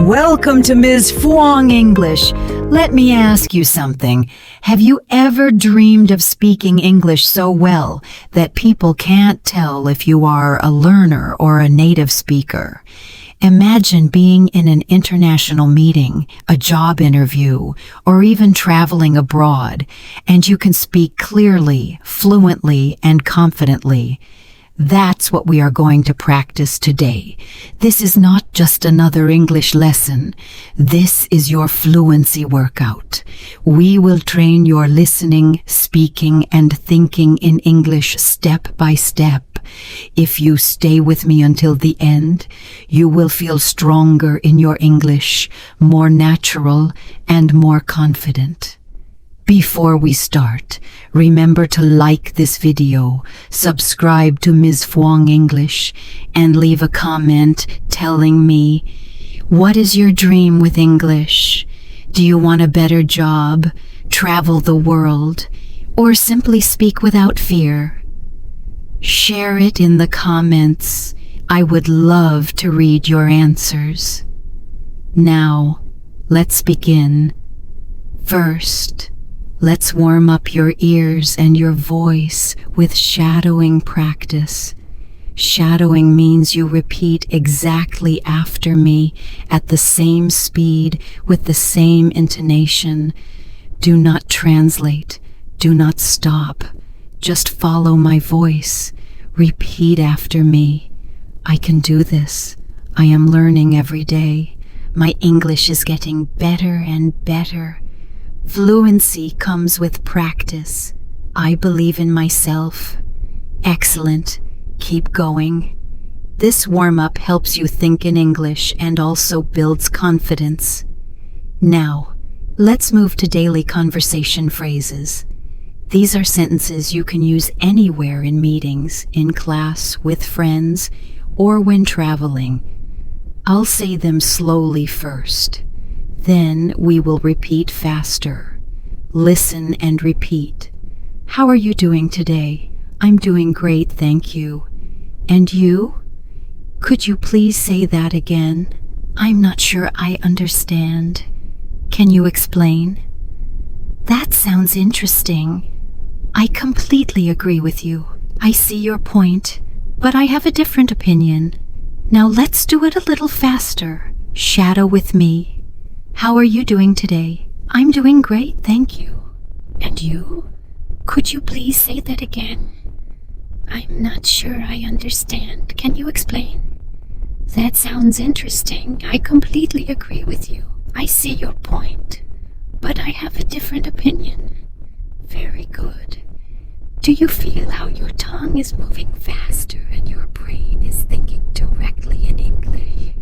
Welcome to Ms. Fluent English. Let me ask you something. Have you ever dreamed of speaking English so well that people can't tell if you are a learner or a native speaker? Imagine being in an international meeting, a job interview, or even traveling abroad, and you can speak clearly, fluently, and confidently. That's what we are going to practice today. This is not just another English lesson. This is your fluency workout. We will train your listening, speaking, and thinking in English step by step. If you stay with me until the end, you will feel stronger in your English, more natural, and more confident. Before we start, remember to like this video, subscribe to Ms. Fluent English, and leave a comment telling me, what is your dream with English? Do you want a better job, travel the world, or simply speak without fear? Share it in the comments. I would love to read your answers. Now, let's begin. First, let's warm up your ears and your voice with shadowing practice. Shadowing means you repeat exactly after me at the same speed with the same intonation. Do not translate. Do not stop. Just follow my voice. Repeat after me. I can do this. I am learning every day. My English is getting better and better. Fluency comes with practice. I believe in myself. Excellent. Keep going. This warm-up helps you think in English and also builds confidence. Now, let's move to daily conversation phrases. These are sentences you can use anywhere in meetings, in class, with friends, or when traveling. I'll say them slowly first. Then we will repeat faster. Listen and repeat. How are you doing today? I'm doing great, thank you. And you? Could you please say that again? I'm not sure I understand. Can you explain? That sounds interesting. I completely agree with you. I see your point, but I have a different opinion. Now let's do it a little faster. Shadow with me. How are you doing today? I'm doing great, thank you. And you? Could you please say that again? I'm not sure I understand. Can you explain? That sounds interesting. I completely agree with you. I see your point, but I have a different opinion. Very good. Do you feel how your tongue is moving faster and your brain is thinking directly in English?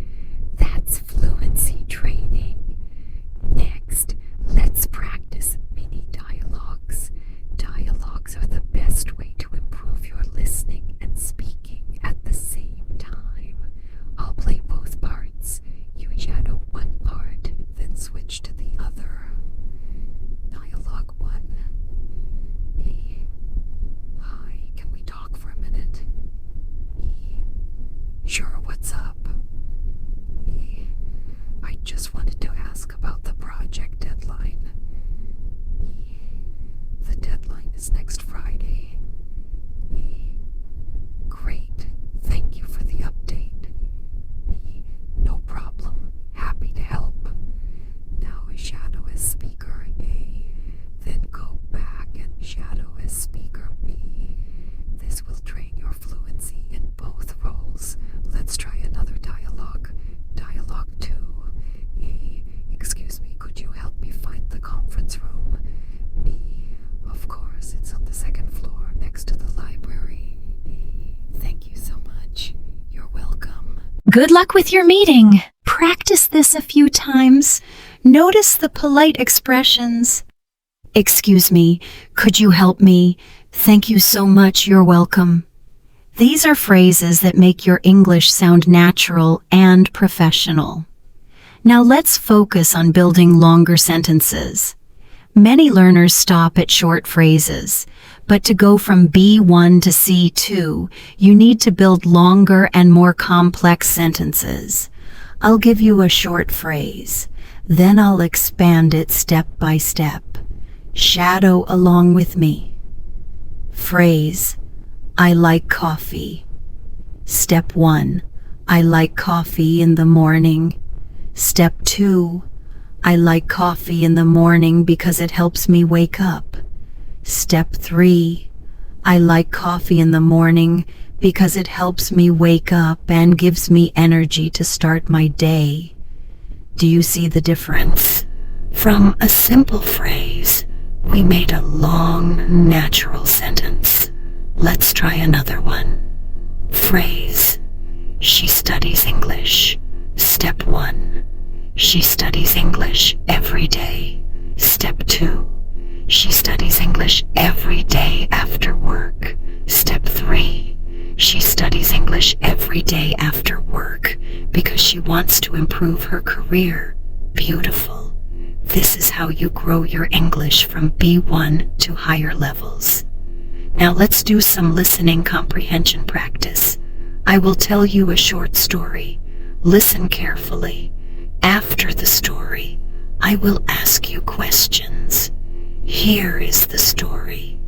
That's fluency training. Next, let's practice mini dialogues. Dialogues are the best way to improve your listening and speaking at the same time. I'll play both parts. You shadow one part, then switch to the other. Dialogue 1. E. Hi, can we talk for a minute? E. Sure, what's up? E. I just wanted to ask about the project deadline. E. The deadline is next Friday. E. Great. Thank you for the update. E. No problem. Happy to help. Now shadow as speaker A, then go back and shadow as speaker B. This will train your fluency in both roles. Let's try another dialogue. Dialogue 2. Excuse me, could you help me find the conference room? B. Of course, it's on the second floor next to the library. Thank you so much. You're welcome. Good luck with your meeting. Practice this a few times. Notice the polite expressions. Excuse me, could you help me? Thank you so much, you're welcome. These are phrases that make your English sound natural and professional. Now let's focus on building longer sentences. Many learners stop at short phrases, but to go from B1 to C2, you need to build longer and more complex sentences. I'll give you a short phrase, then I'll expand it step by step. Shadow along with me. Phrase, I like coffee. Step 1, I like coffee in the morning. Step 2, I like coffee in the morning because it helps me wake up. Step 3, I like coffee in the morning because it helps me wake up and gives me energy to start my day. Do you see the difference? From a simple phrase, we made a long, natural sentence. Let's try another one. Phrase, she studies English. Step 1, she studies English every day. Step 2, she studies English every day after work. Step 3, she studies English every day after work because she wants to improve her career. Beautiful. This is how you grow your English from B1 to higher levels. Now let's do some listening comprehension practice. I will tell you a short story. Listen carefully. After the story, I will ask you questions. Here is the story.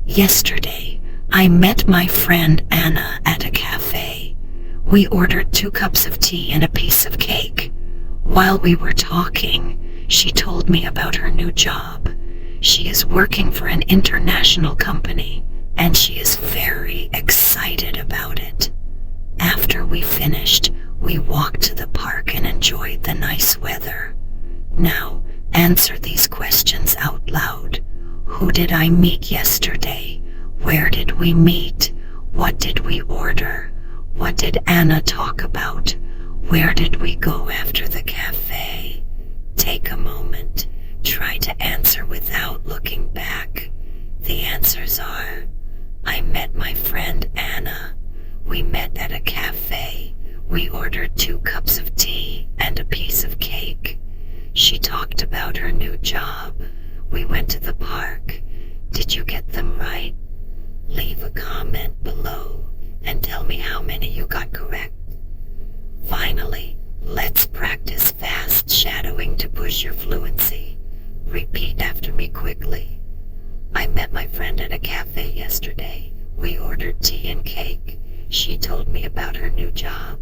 Yesterday, I met my friend Anna at a cafe. We ordered 2 cups of tea and a piece of cake. While we were talking, she told me about her new job. She is working for an international company, and she is very excited about it. After we finished, we walked to the park and enjoyed the nice weather. Now, answer these questions out loud. Who did I meet yesterday? Where did we meet? What did we order? What did Anna talk about? Where did we go after the cafe? Take a moment. Try to answer without looking back. The answers are, I met my friend Anna. We met at a cafe. We ordered 2 cups of tea and a piece of cake. She talked about her new job. We went to the park. Did you get them right? Leave a comment below and tell me how many you got correct. Finally, let's practice fast shadowing to push your fluency. Repeat after me quickly. I met my friend at a cafe yesterday. We ordered tea and cake. She told me about her new job.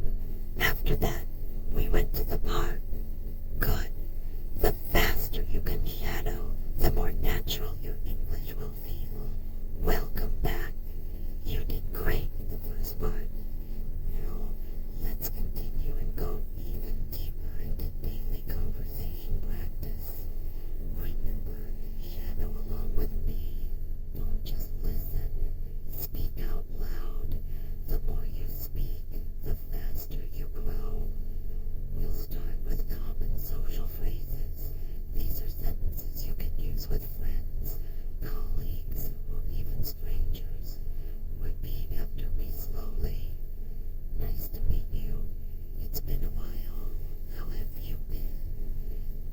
After that, we went to the park. Good. The faster you can shadow, the more natural your English will feel. Welcome back. You did great in the first part. Now, let's continue and go even deeper into daily conversation practice. Remember, shadow along with me. Don't just listen. Speak out loud. The more you speak, the faster you grow. We'll start with common social phrases. These are sentences you can use with friends, colleagues, or even strangers. Repeat after me slowly. Nice to meet you. It's been a while. How have you been?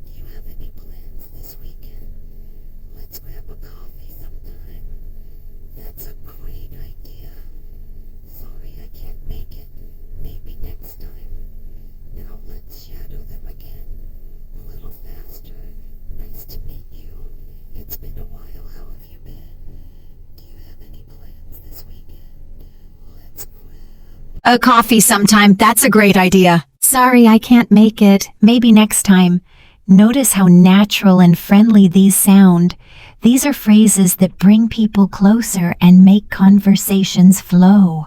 Do you have any plans this weekend? Let's grab a coffee sometime. That's a great idea. Sorry I can't make it. Maybe next time. Now let's shadow them again. A little faster. Nice to meet you. It's been a while. How have you been? Do you have any plans this weekend? Let's grab A coffee sometime. That's a great idea. Sorry, I can't make it. Maybe next time. Notice how natural and friendly these sound. These are phrases that bring people closer and make conversations flow.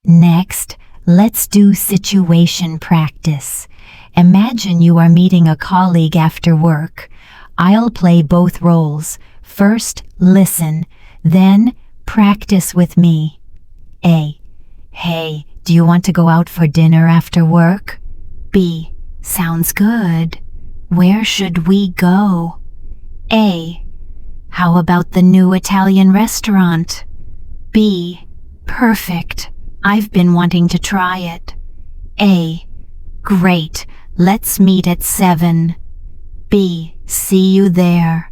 Next, let's do situation practice. Imagine you are meeting a colleague after work. I'll play both roles. First, listen. Then, practice with me. A. Hey, do you want to go out for dinner after work? B. Sounds good. Where should we go? A. How about the new Italian restaurant? B. Perfect. I've been wanting to try it. A. Great. Let's meet at 7. B. See you there.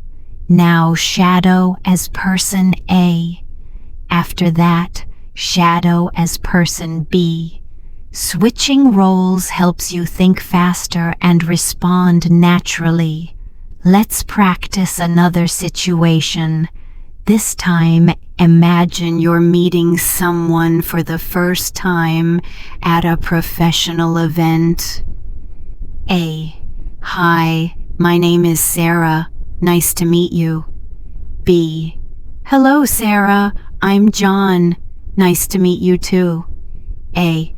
Now shadow as person A. After that, shadow as person B. Switching roles helps you think faster and respond naturally. Let's practice another situation. This time, imagine you're meeting someone for the first time at a professional event. A. Hi, my name is Sarah. Nice to meet you. B. Hello, Sarah. I'm John. Nice to meet you too. A.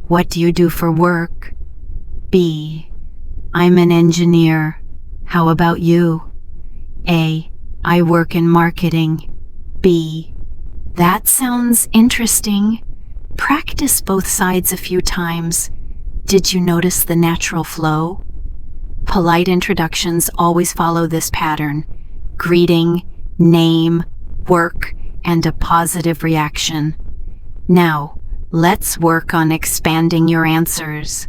What do you do for work? B. I'm an engineer. How about you? A. I work in marketing. B. That sounds interesting. Practice both sides a few times. Did you notice the natural flow? Polite introductions always follow this pattern: greeting, name, work, and a positive reaction. Now, let's work on expanding your answers.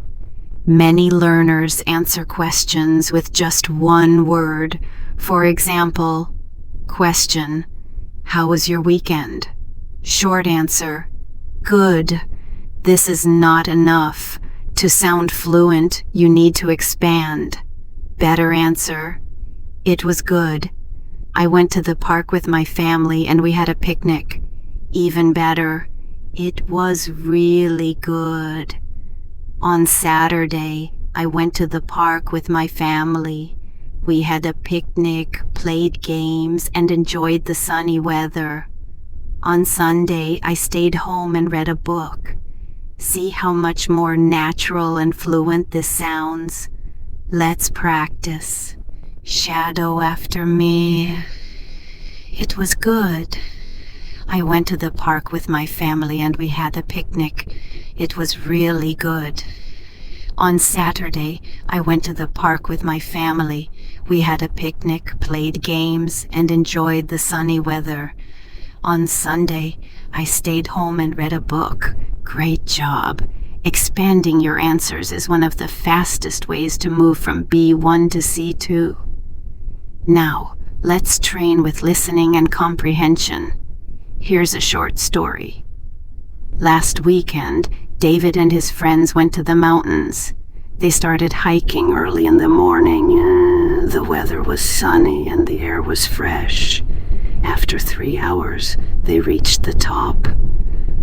Many learners answer questions with just one word. For example, question: How was your weekend? Short answer: Good. This is not enough. To sound fluent, you need to expand. Better answer: It was good. I went to the park with my family and we had a picnic. Even better: It was really good. On Saturday, I went to the park with my family. We had a picnic, played games, and enjoyed the sunny weather. On Sunday, I stayed home and read a book. See how much more natural and fluent this sounds? Let's practice. Shadow after me. It was good. I went to the park with my family and we had a picnic. It was really good. On Saturday, I went to the park with my family. We had a picnic, played games, and enjoyed the sunny weather. On Sunday, I stayed home and read a book. Great job. Expanding your answers is one of the fastest ways to move from B1 to C2. Now, let's train with listening and comprehension. Here's a short story. Last weekend, David and his friends went to the mountains. They started hiking early in the morning. The weather was sunny and the air was fresh. After 3 hours, they reached the top.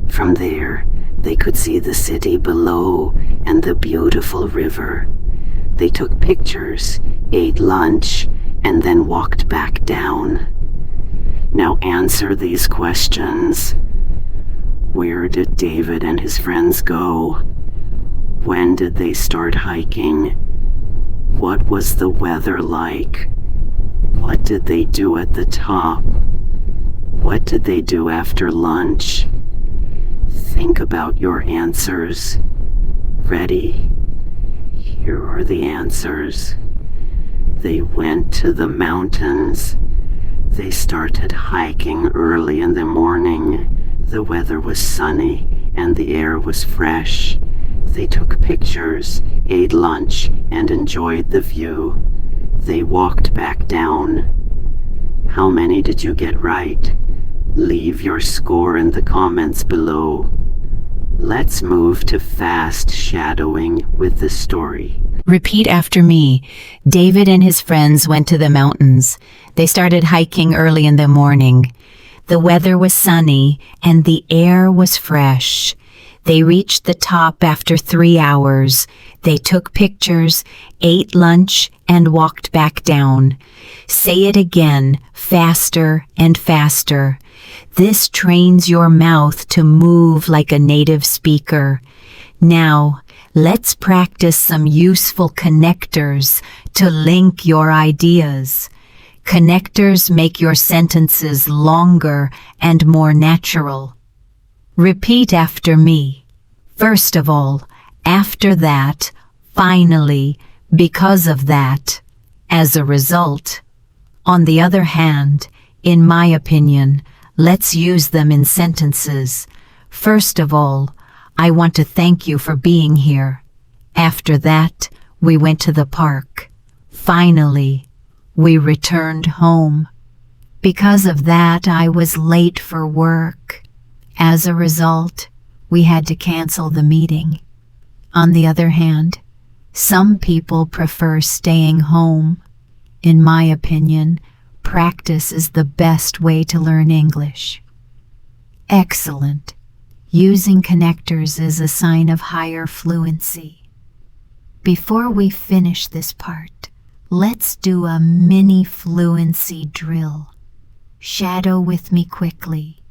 From there, they could see the city below and the beautiful river. They took pictures, ate lunch, and then walked back down. Now answer these questions. Where did David and his friends go? When did they start hiking? What was the weather like? What did they do at the top? What did they do after lunch? Think about your answers. Ready? Here are the answers. They went to the mountains. They started hiking early in the morning. The weather was sunny and the air was fresh. They took pictures, ate lunch, and enjoyed the view. They walked back down. How many did you get right? Leave your score in the comments below. Let's move to fast shadowing with the story. Repeat after me. David and his friends went to the mountains. They started hiking early in the morning. The weather was sunny and the air was fresh. They reached the top after 3 hours. They took pictures, ate lunch, and walked back down. Say it again, faster and faster. This trains your mouth to move like a native speaker. Now, let's practice some useful connectors to link your ideas. Connectors make your sentences longer and more natural. Repeat after me. First of all, after that, finally, because of that, as a result. On the other hand, in my opinion, let's use them in sentences. First of all, I want to thank you for being here. After that, we went to the park. Finally, we returned home. Because of that, I was late for work. As a result, we had to cancel the meeting. On the other hand, some people prefer staying home. In my opinion, practice is the best way to learn English. Excellent. Using connectors is a sign of higher fluency. Before we finish this part, let's do a mini fluency drill. Shadow with me quickly.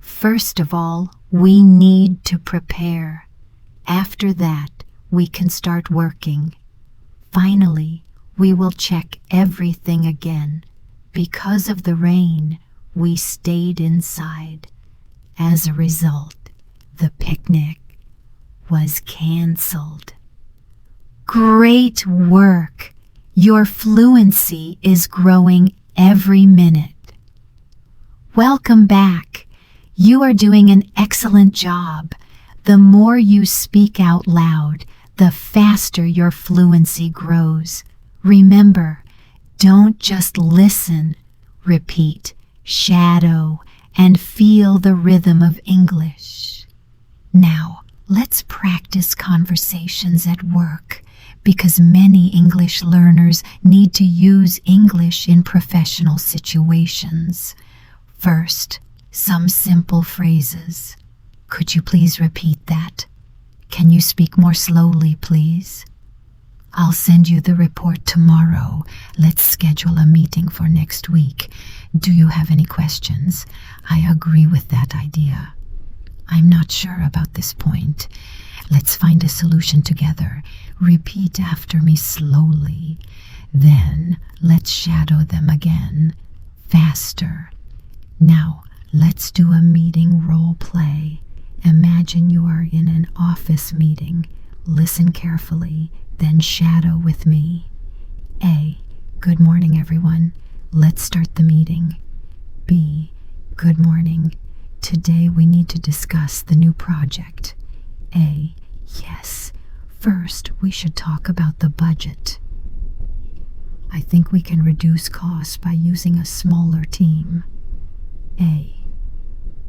First of all, we need to prepare. After that, we can start working. Finally, we will check everything again. Because of the rain, we stayed inside. As a result, the picnic was canceled. Great work! Your fluency is growing every minute. Welcome back. You are doing an excellent job. The more you speak out loud, the faster your fluency grows. Remember, don't just listen. Repeat, shadow, and feel the rhythm of English. Now, let's practice conversations at work, because many English learners need to use English in professional situations. First, some simple phrases. Could you please repeat that? Can you speak more slowly, please? I'll send you the report tomorrow. Let's schedule a meeting for next week. Do you have any questions? I agree with that idea. I'm not sure about this point. Let's find a solution together. Repeat after me slowly. Then let's shadow them again. Faster. Now, let's do a meeting role play. Imagine you are in an office meeting. Listen carefully, then shadow with me. A. Good morning, everyone. Let's start the meeting. B. Good morning. Today we need to discuss the new project. A. Yes. First, we should talk about the budget. I think we can reduce costs by using a smaller team. A.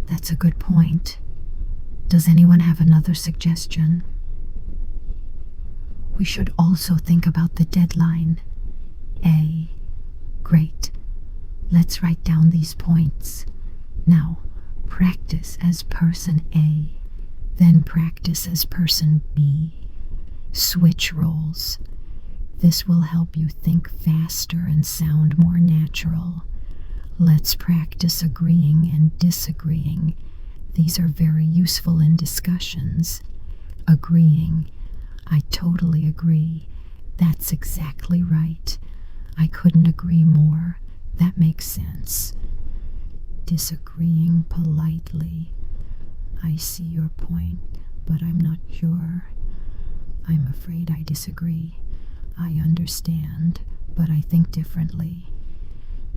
That's a good point. Does anyone have another suggestion? We should also think about the deadline. A. Great. Let's write down these points. Now, practice as person A, then practice as person B. Switch roles. This will help you think faster and sound more natural. Let's practice agreeing and disagreeing. These are very useful in discussions. Agreeing. I totally agree. That's exactly right. I couldn't agree more. That makes sense. Disagreeing politely. I see your point, but I'm not sure. I'm afraid I disagree. I understand, but I think differently.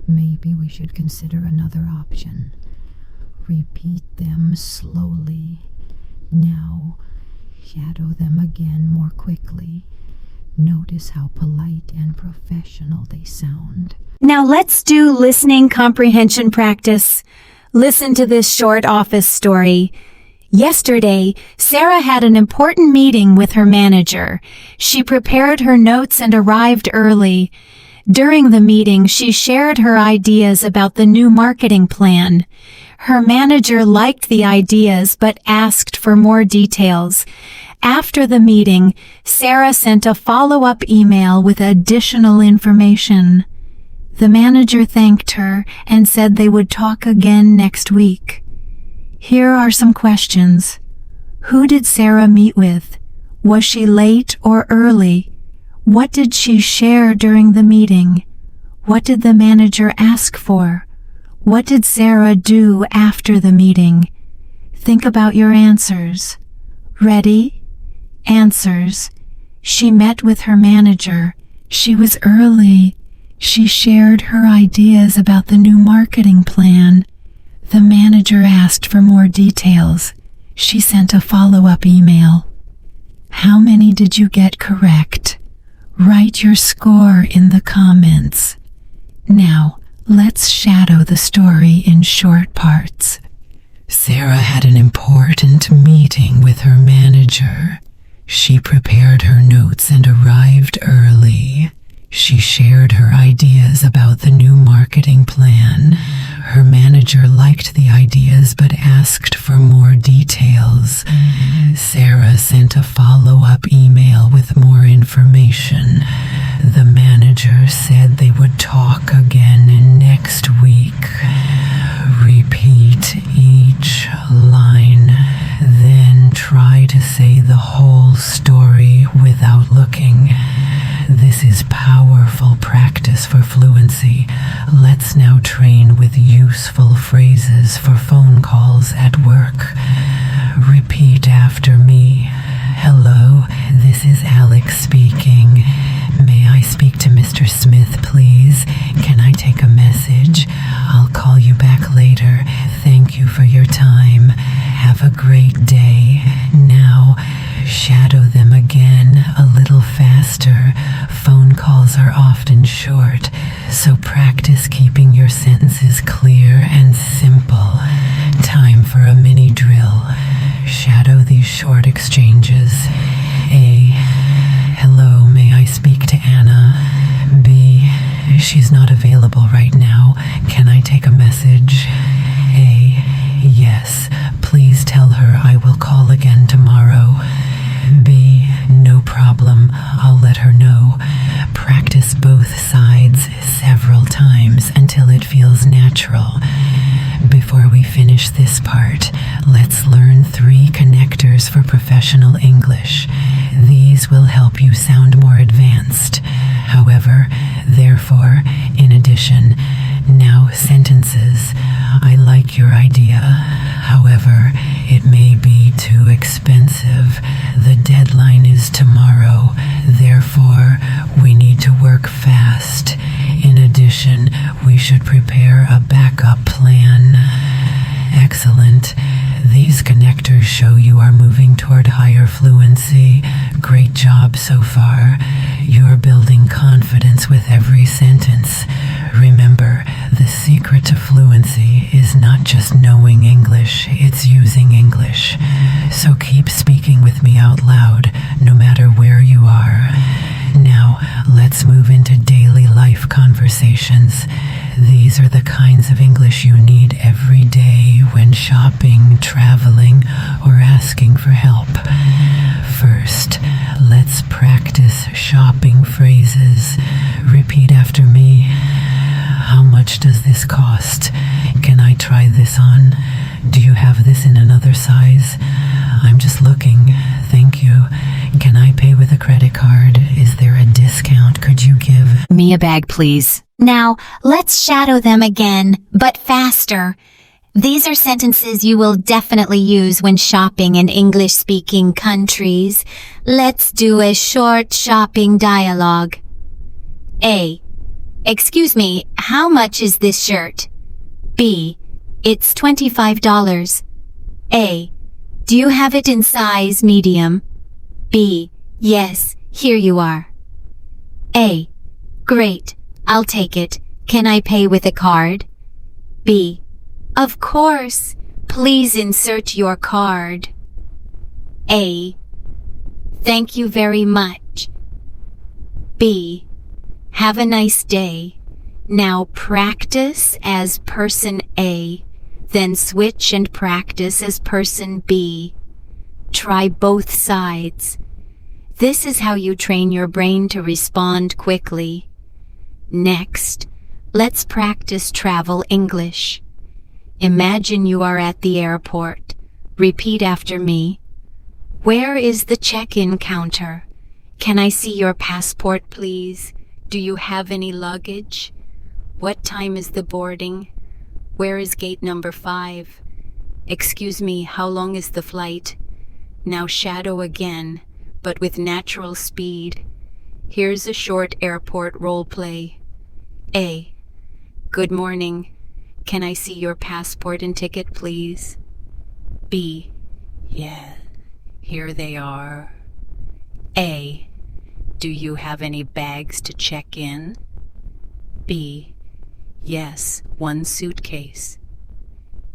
Maybe we should consider another option. Repeat them slowly. Now, shadow them again more quickly. Notice how polite and professional they sound. Now let's do listening comprehension practice. Listen to this short office story. Yesterday, Sarah had an important meeting with her manager. She prepared her notes and arrived early. During the meeting, she shared her ideas about the new marketing plan. Her manager liked the ideas but asked for more details. After the meeting, Sarah sent a follow-up email with additional information. The manager thanked her and said they would talk again next week. Here are some questions. Who did Sarah meet with? Was she late or early? What did she share during the meeting? What did the manager ask for? What did Sarah do after the meeting? Think about your answers. Ready? Answers. She met with her manager. She was early. She shared her ideas about the new marketing plan. The manager asked for more details. She sent a follow-up email. How many did you get correct? Write your score in the comments. Now, let's shadow the story in short parts. Sarah had an important meeting with her manager. She prepared her notes and arrived early. She shared her ideas about the new marketing plan. Her manager liked the ideas but asked for more details. Sarah sent a follow-up email with more information. The manager said they would talk again next week. Repeat each line, then try to say the whole story without looking. This is powerful practice for fluency. Let's now train with useful phrases for phone calls at work. Repeat after me. Hello, this is Alex speaking. May I speak to Mr. Smith, please? Can I take a message? I'll call you back later. Thank you for your time. Have a great day. Now, shadow them again a little faster. Phone calls are often short, so practice keeping your sentences clear and simple. Time for a mini drill. Shadow these short exchanges. A. Hello, may I speak to Anna? B. She's not available right now. Can I take a message? A. Yes, please tell her I will call again tomorrow. B. No problem, I'll let her know. Practice both sides several times until it feels natural. Before we finish this part, let's learn 3 connectors for professional English. These will help you sound more advanced. However, therefore, in addition, now sentences. I like your idea. However, it may be too expensive. The deadline is tomorrow. Therefore, we need to work fast. In addition, we should prepare a backup plan. Excellent. These connectors show you are moving toward higher fluency. Great job so far. You're building confidence with every sentence. Remember, the secret to fluency is not just knowing English, it's using English. So keep speaking with me out loud, no matter where you are. Now, let's move into daily life conversations. These are the kinds of English you need every day when shopping, traveling, or asking for help. First, let's practice shopping phrases. Repeat after me. How much does this cost? Can I try this on? Do you have this in another size? I'm just looking. Thank you. Can I pay with a credit card? Is there a discount? Could you give Me a bag, please. Now, let's shadow them again, but faster. These are sentences you will definitely use when shopping in English-speaking countries. Let's do a short shopping dialogue. A. Excuse me, how much is this shirt? B. It's $25. A. Do you have it in size medium? B. Yes, here you are. A. Great, I'll take it. Can I pay with a card? B. Of course. Please insert your card. A. Thank you very much. B. Have a nice day. Now practice as person A, then switch and practice as person B. Try both sides. This is how you train your brain to respond quickly. Next, let's practice travel English. Imagine you are at the airport. Repeat after me. Where is the check-in counter? Can I see your passport, please? Do you have any luggage? What time is the boarding? Where is gate number 5? Excuse me, how long is the flight? Now shadow again, but with natural speed. Here's a short airport role play. A. Good morning. Can I see your passport and ticket, please? B. Yeah, here they are. A. Do you have any bags to check in? B. Yes, 1 suitcase.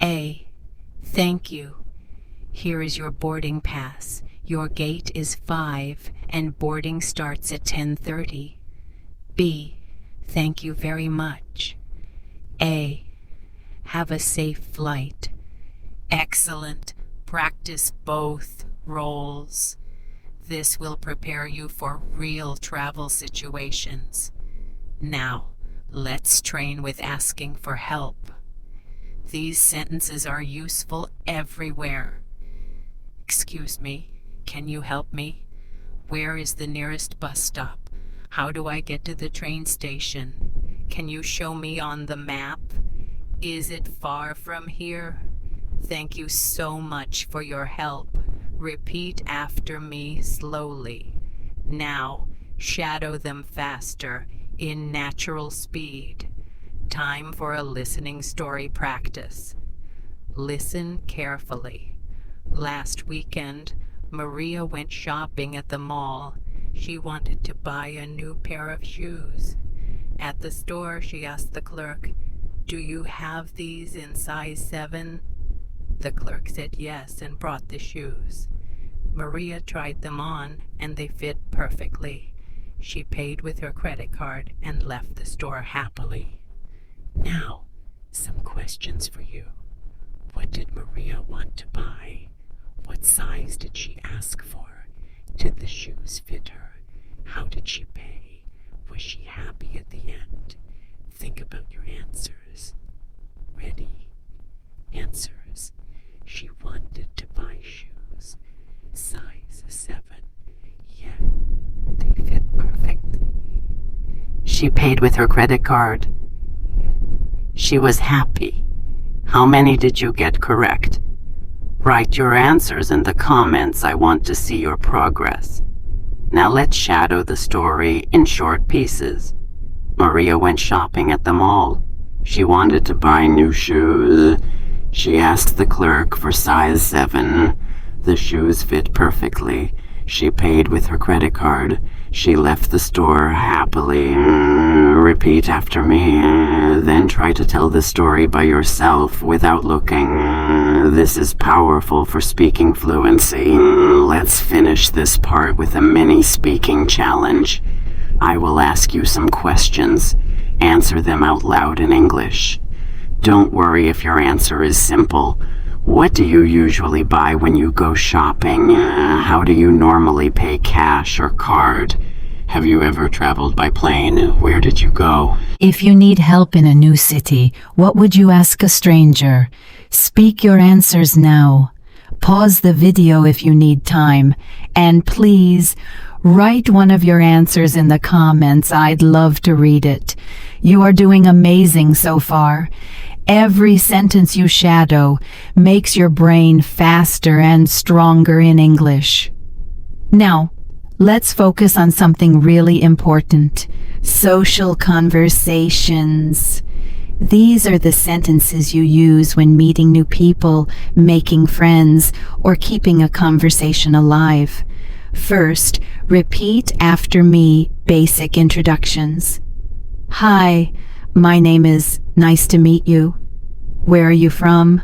A. Thank you. Here is your boarding pass. Your gate is 5 and boarding starts at 10:30. B. Thank you very much. A. Have a safe flight. Excellent. Practice both roles. This will prepare you for real travel situations. Now, let's train with asking for help. These sentences are useful everywhere. Excuse me, can you help me? Where is the nearest bus stop? How do I get to the train station? Can you show me on the map? Is it far from here? Thank you so much for your help. Repeat after me slowly. Now, shadow them faster in natural speed. Time for a listening story practice. Listen carefully. Last weekend, Maria went shopping at the mall. She wanted to buy a new pair of shoes. At the store, she asked the clerk, "Do you have these in size 7? The clerk said yes and brought the shoes. Maria tried them on and they fit perfectly. She paid with her credit card and left the store happily. Now, some questions for you. What did Maria want to buy? What size did she ask for? Did the shoes fit her? How did she pay? Was she happy at the end? Think about your answers. Ready? Answers. She wanted to buy shoes. Size 7. Yeah, they fit perfectly. She paid with her credit card. She was happy. How many did you get correct? Write your answers in the comments. I want to see your progress. Now let's shadow the story in short pieces. Maria went shopping at the mall. She wanted to buy new shoes. She asked the clerk for size 7. The shoes fit perfectly. She paid with her credit card. She left the store happily. Repeat after me. Then try to tell the story by yourself without looking. This is powerful for speaking fluency. Let's finish this part with a mini speaking challenge. I will ask you some questions. Answer them out loud in English. Don't worry if your answer is simple. What do you usually buy when you go shopping? How do you normally pay, cash or card? Have you ever traveled by plane? Where did you go? If you need help in a new city, what would you ask a stranger? Speak your answers now. Pause the video if you need time. And please, write one of your answers in the comments. I'd love to read it. You are doing amazing so far. Every sentence you shadow makes your brain faster and stronger in English. Now, let's focus on something really important. Social conversations. These are the sentences you use when meeting new people, making friends, or keeping a conversation alive. First, repeat after me basic introductions. Hi, my name is. Nice to meet you. Where are you from?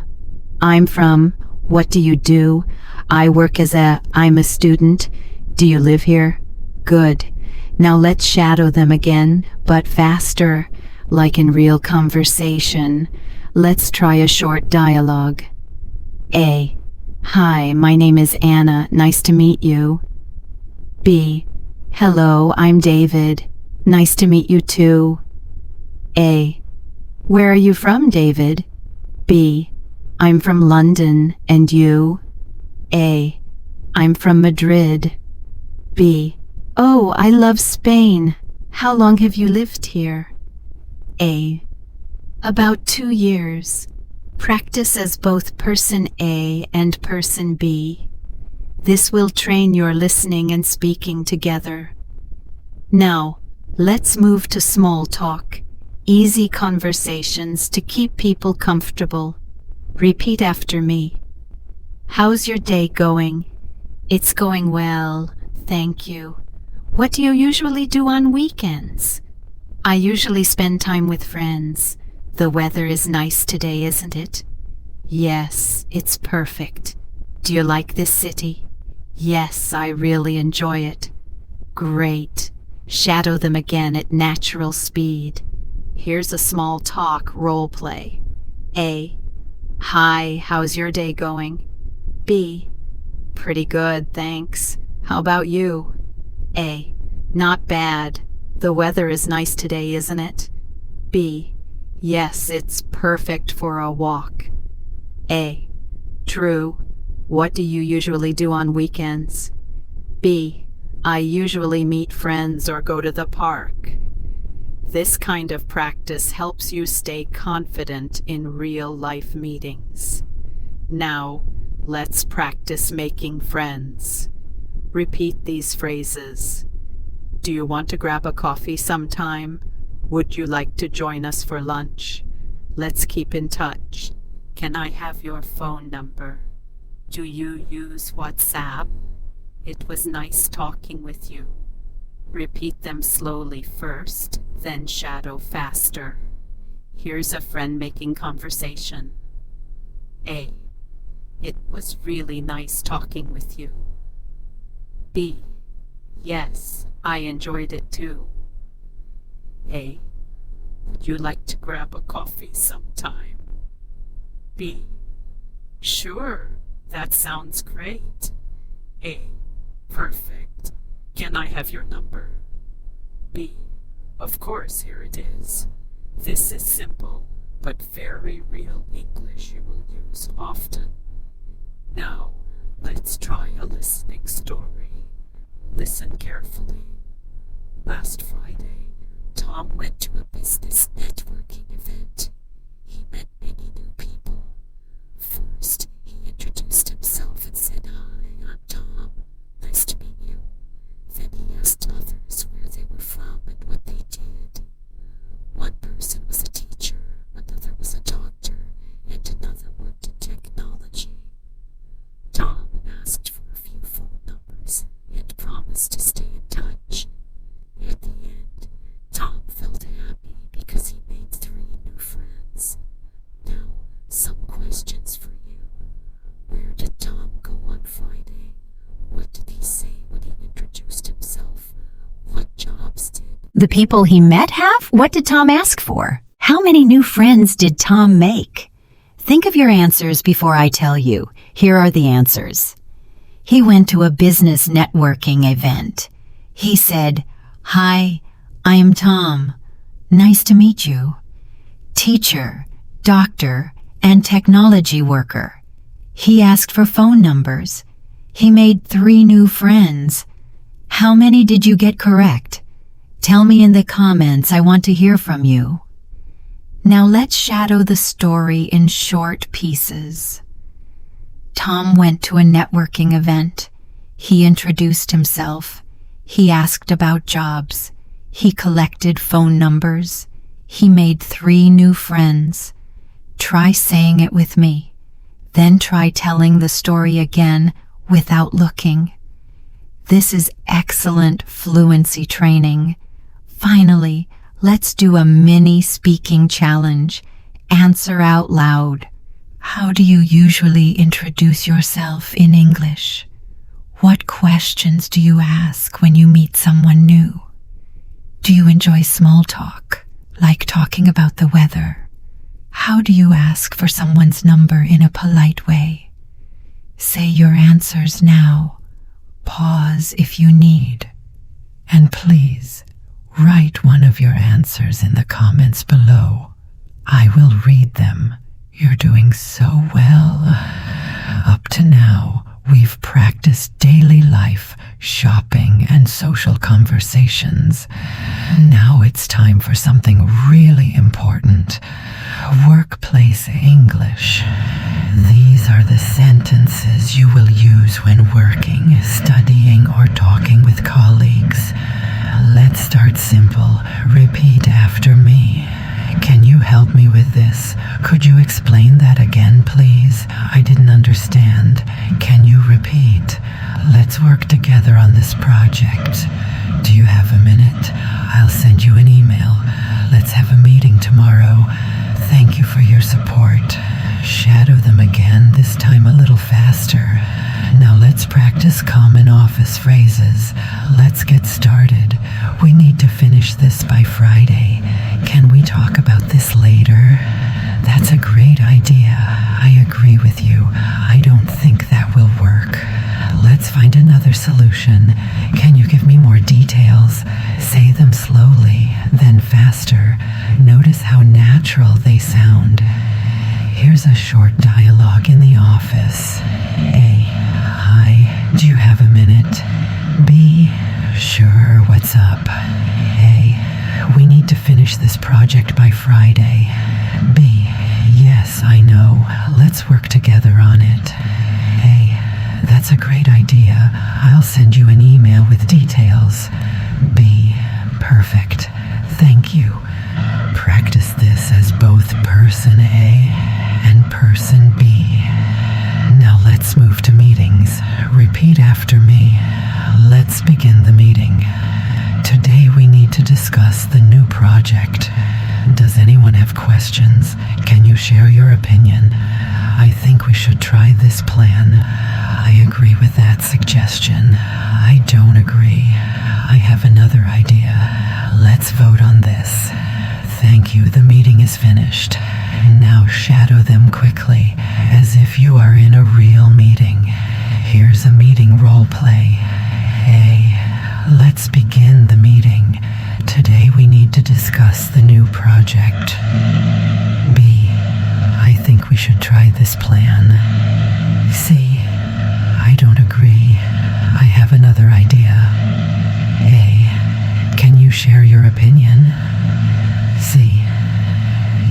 I'm from. What do you do? I work I'm a student. Do you live here? Good. Now let's shadow them again, but faster, like in real conversation. Let's try a short dialogue. A. Hi, my name is Anna. Nice to meet you. B. Hello, I'm David. Nice to meet you too. A. Where are you from, David? B. I'm from London, and you? A. I'm from Madrid. B. Oh, I love Spain. How long have you lived here? A. About 2 years. Practice as both person A and person B. This will train your listening and speaking together. Now, let's move to small talk. Easy conversations to keep people comfortable. Repeat after me. How's your day going? It's going well, thank you. What do you usually do on weekends? I usually spend time with friends. The weather is nice today, isn't it? Yes, it's perfect. Do you like this city? Yes, I really enjoy it. Great. Shadow them again at natural speed. Here's a small talk role play. A. Hi, how's your day going? B. Pretty good, thanks. How about you? A. Not bad. The weather is nice today, isn't it? B. Yes, it's perfect for a walk. A. True. What do you usually do on weekends? B. I usually meet friends or go to the park. This kind of practice helps you stay confident in real-life meetings. Now, let's practice making friends. Repeat these phrases. Do you want to grab a coffee sometime? Would you like to join us for lunch? Let's keep in touch. Can I have your phone number? Do you use WhatsApp? It was nice talking with you. Repeat them slowly first, then shadow faster. Here's a friend making conversation. A. It was really nice talking with you. B. Yes, I enjoyed it too. A. Would you like to grab a coffee sometime? B. Sure, that sounds great. A. Perfect. Can I have your number? B. Of course, here it is. This is simple, but very real English you will use often. Now, let's try a listening story. Listen carefully. Last Friday, Tom went to a business networking event. He met many new people. First, he introduced himself and said, "Hi, I'm Tom. Nice to meet you." Then he asked others where they were from and what they did. One person was a teacher, another was a doctor, and another worked in technology. Tom asked for a few phone numbers and promised to stay in touch. At the end, Tom felt happy because he made 3 new friends. Now, some questions for you. Where did Tom go on Friday? What did he say when he introduced himself? What jobs did? The people he met have? What did Tom ask for? How many new friends did Tom make? Think of your answers before I tell you. Here are the answers. He went to a business networking event. He said, "Hi, I am Tom. Nice to meet you." Teacher, doctor, and technology worker. He asked for phone numbers. He made 3 new friends. How many did you get correct? Tell me in the comments. I want to hear from you. Now let's shadow the story in short pieces. Tom went to a networking event. He introduced himself. He asked about jobs. He collected phone numbers. He made 3 new friends. Try saying it with me. Then try telling the story again without looking. This is excellent fluency training. Finally, let's do a mini speaking challenge. Answer out loud. How do you usually introduce yourself in English? What questions do you ask when you meet someone new? Do you enjoy small talk, like talking about the weather? How do you ask for someone's number in a polite way? Say your answers now. Pause if you need. And please, write one of your answers in the comments below. I will read them. You're doing so well. Up to now, we've practiced daily life, shopping, and social conversations. Now it's time for something really important. Workplace English. These are the sentences you will use when working, studying, or talking with colleagues. Let's start simple. Repeat after me. Can you help me with this? Could you explain that again, please? I didn't understand. Can you repeat? Let's work together on this project. Do you have a minute? I'll send you an email. Let's have a meeting tomorrow. Thank you for your support. Shadow them again, this time a little faster. Now let's practice common office phrases. Let's get started. We need to finish this by Friday. Can we talk about this later? That's a great idea. I agree with you. I don't think that will work. Let's find another solution. Can you give me more details? Say them slowly, then faster. Notice how natural they sound. Here's a short dialogue in the office. A. Hi, do you have a minute? B. Sure, what's up? A. We need to finish this project by Friday. B. Yes, I know. Let's work together on it. A. That's a great idea. I'll send you an email with details. B. Perfect. Thank you. Practice this as both person A and person B. Now let's move to meetings. Repeat after me. Let's begin the meeting. Today we need to discuss the new project. Does anyone have questions? Can you share your opinion? I think we should try this plan. I agree with that suggestion. I don't agree. I have another idea. Let's vote on this. Thank you, the meeting is finished. Now shadow them quickly, as if you are in a real meeting. Here's a meeting role play. A. Let's begin the meeting. Today we need to discuss the new project. B. I think we should try this plan. C. I don't agree. I have another idea. A. Can you share your opinion? C.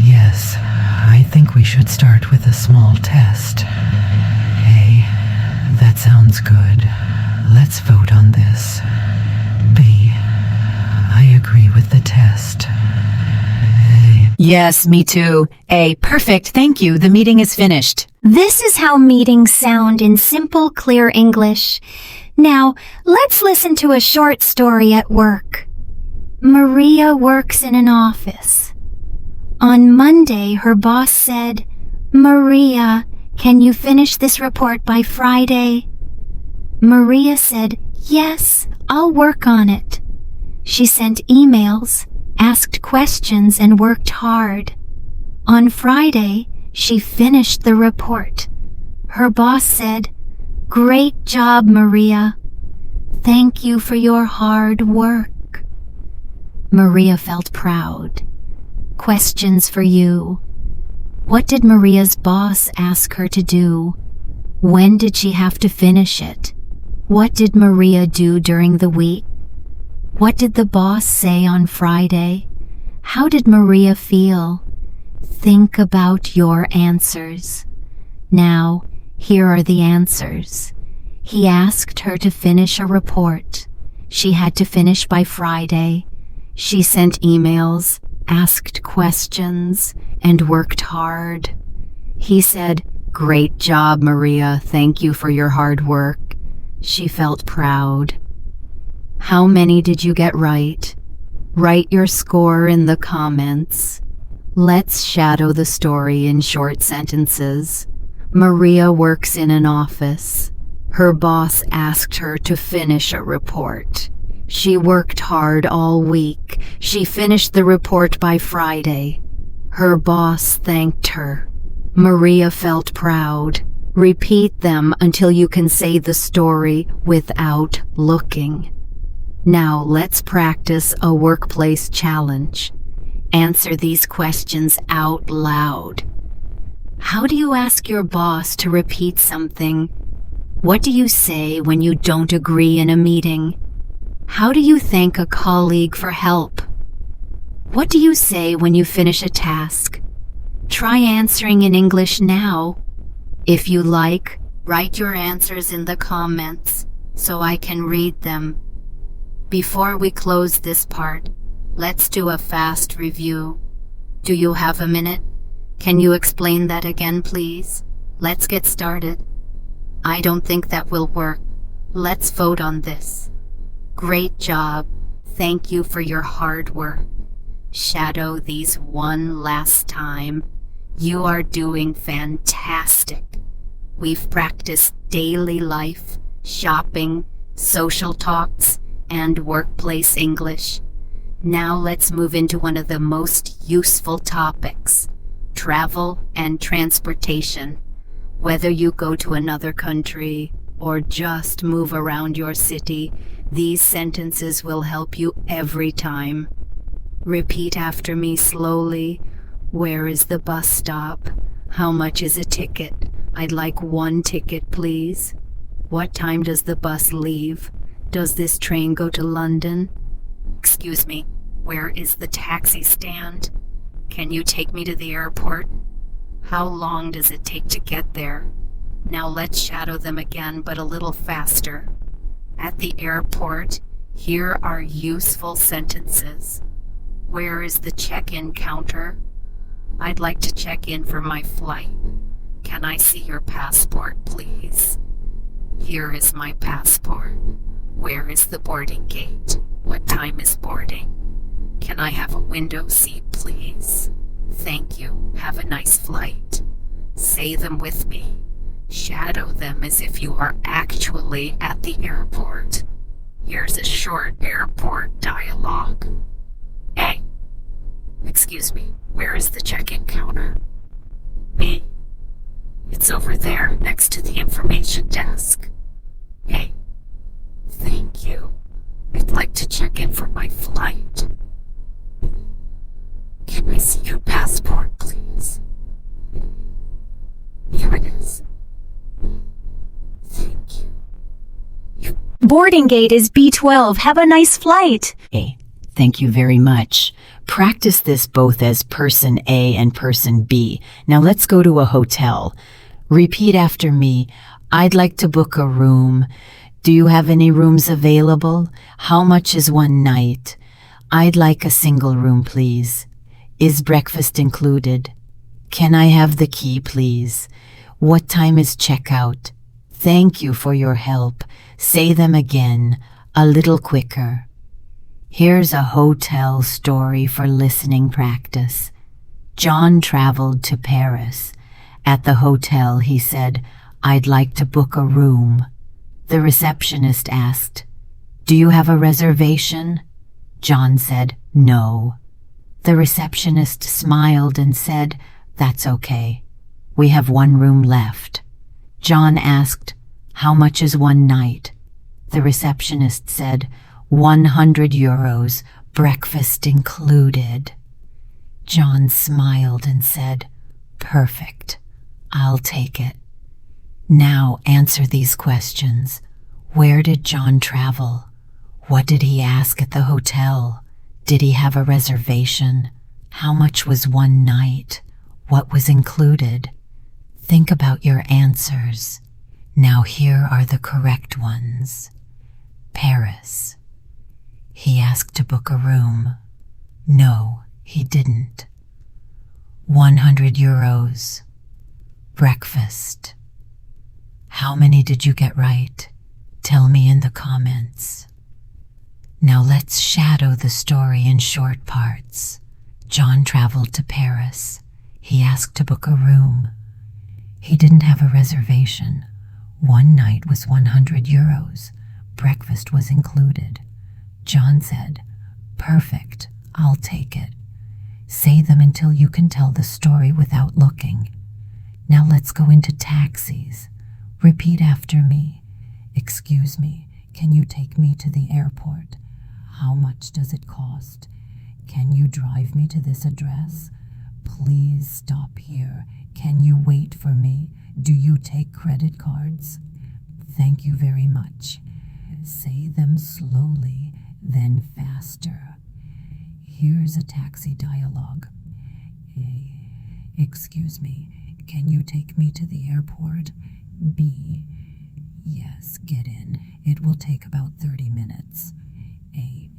Yes, I think we should start with a small test. A. That sounds good. Let's vote on this. B. I agree with the test. A. Yes, me too. A. Perfect. Thank you. The meeting is finished. This is how meetings sound in simple, clear English. Now, let's listen to a short story at work. Maria works in an office. On Monday, her boss said, "Maria, can you finish this report by Friday?" Maria said, "Yes, I'll work on it." She sent emails, asked questions, and worked hard. On Friday, she finished the report. Her boss said, "Great job, Maria. Thank you for your hard work." Maria felt proud. Questions for you. What did Maria's boss ask her to do? When did she have to finish it? What did Maria do during the week? What did the boss say on Friday? How did Maria feel? Think about your answers. Now, here are the answers. He asked her to finish a report. She had to finish by Friday. She sent emails, asked questions, and worked hard. He said, "Great job, Maria. Thank you for your hard work." She felt proud. How many did you get right? Write your score in the comments. Let's shadow the story in short sentences. Maria works in an office. Her boss asked her to finish a report. She worked hard all week. She finished the report by Friday. Her boss thanked her. Maria felt proud. Repeat them until you can say the story without looking. Now let's practice a workplace challenge. Answer these questions out loud. How do you ask your boss to repeat something? What do you say when you don't agree in a meeting? How do you thank a colleague for help? What do you say when you finish a task? Try answering in English now. If you like, write your answers in the comments so I can read them. Before we close this part, let's do a fast review. Do you have a minute? Can you explain that again, please? Let's get started. I don't think that will work. Let's vote on this. Great job. Thank you for your hard work. Shadow these one last time. You are doing fantastic. We've practiced daily life, shopping, social talks, and workplace English. Now let's move into one of the most useful topics, travel and transportation. Whether you go to another country or just move around your city, these sentences will help you every time. Repeat after me slowly. Where is the bus stop? How much is a ticket? I'd like 1 ticket, please. What time does the bus leave? Does this train go to London? Excuse me, where is the taxi stand? Can you take me to the airport? How long does it take to get there? Now let's shadow them again, but a little faster. At the airport, here are useful sentences. Where is the check-in counter? I'd like to check in for my flight. Can I see your passport, please? Here is my passport. Where is the boarding gate? What time is boarding? Can I have a window seat, please? Thank you. Have a nice flight. Say them with me. Shadow them as if you are actually at the airport. Here's a short airport dialogue. A. Excuse me, where is the check-in counter? B. It's over there, next to the information desk. A. Thank you. I'd like to check in for my flight. Can I see your passport, please? Here it is. Thank you. Boarding gate is B12. Have a nice flight. A. Thank you very much. Practice this both as person A and person B. Now let's go to a hotel. Repeat after me. I'd like to book a room. Do you have any rooms available? How much is one night? I'd like a single room, please. Is breakfast included? Can I have the key, please? What time is checkout? Thank you for your help. Say them again, a little quicker. Here's a hotel story for listening practice. John traveled to Paris. At the hotel, he said, I'd like to book a room. The receptionist asked, Do you have a reservation? John said, No. The receptionist smiled and said, That's okay. We have one room left. John asked, How much is one night? The receptionist said, 100 euros, breakfast included. John smiled and said, Perfect. I'll take it. Now answer these questions. Where did John travel? What did he ask at the hotel? Did he have a reservation? How much was one night? What was included? Think about your answers. Now here are the correct ones. Paris. He asked to book a room. No, he didn't. 100 euros. Breakfast. How many did you get right? Tell me in the comments. Now let's shadow the story in short parts. John traveled to Paris. He asked to book a room. He didn't have a reservation. One night was 100 euros. Breakfast was included. John said, Perfect, I'll take it. Say them until you can tell the story without looking. Now let's go into taxis. Repeat after me. Excuse me, can you take me to the airport? How much does it cost? Can you drive me to this address? Please stop here. Can you wait for me? Do you take credit cards? Thank you very much. Say them slowly, then faster. Here's a taxi dialogue. Excuse me, can you take me to the airport? B. Yes, get in. It will take about 30 minutes. A.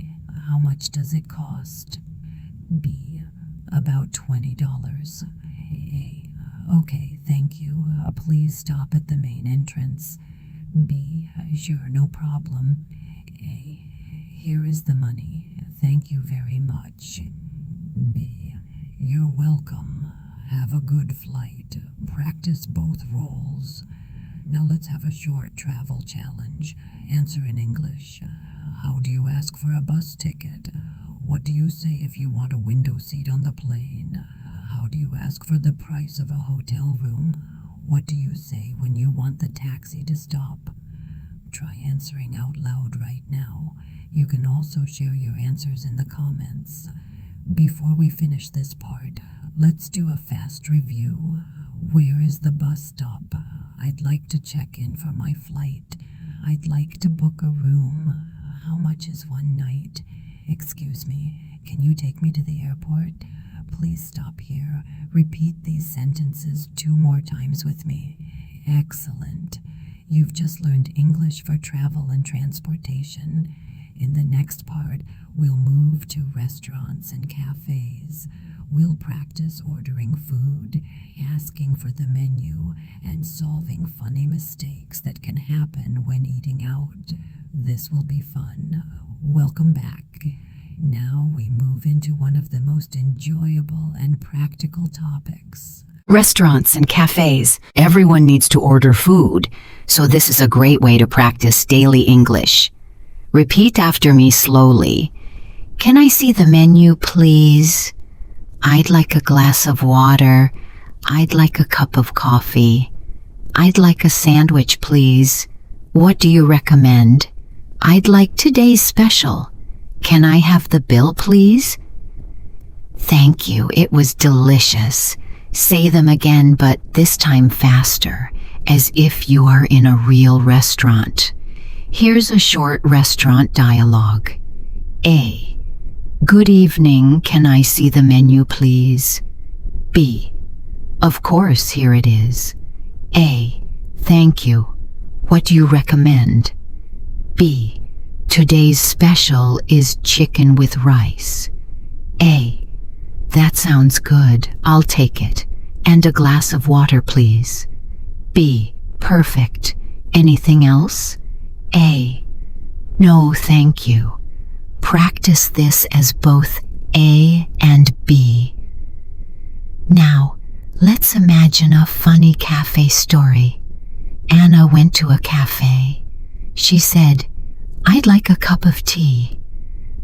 How much does it cost? B. About $20. A. Okay, thank you. Please stop at the main entrance. B. Sure, no problem. A. Here is the money. Thank you very much. B. You're welcome. Have a good flight. Practice both roles. Now let's have a short travel challenge. Answer in English. How do you ask for a bus ticket? What do you say if you want a window seat on the plane? How do you ask for the price of a hotel room? What do you say when you want the taxi to stop? Try answering out loud right now. You can also share your answers in the comments. Before we finish this part, let's do a fast review. Where is the bus stop? I'd like to check in for my flight. I'd like to book a room. How much is one night? Excuse me, can you take me to the airport? Please stop here. Repeat these sentences 2 more times with me. Excellent. You've just learned English for travel and transportation. In the next part, we'll move to restaurants and cafes. We'll practice ordering food, asking for the menu, and solving funny mistakes that can happen when eating out. This will be fun. Welcome back. Now we move into one of the most enjoyable and practical topics. Restaurants and cafes. Everyone needs to order food, so this is a great way to practice daily English. Repeat after me slowly. Can I see the menu, please? I'd like a glass of water. I'd like a cup of coffee. I'd like a sandwich, please. What do you recommend? I'd like today's special. Can I have the bill, please? Thank you. It was delicious. Say them again, but this time faster, as if you are in a real restaurant. Here's a short restaurant dialogue. A. Good evening. Can I see the menu, please? B. Of course, here it is. A. Thank you. What do you recommend? B. Today's special is chicken with rice. A. That sounds good. I'll take it. And a glass of water, please. B. Perfect. Anything else? A. No, thank you. Practice this as both A and B. Now, let's imagine a funny cafe story. Anna went to a cafe. She said, I'd like a cup of tea.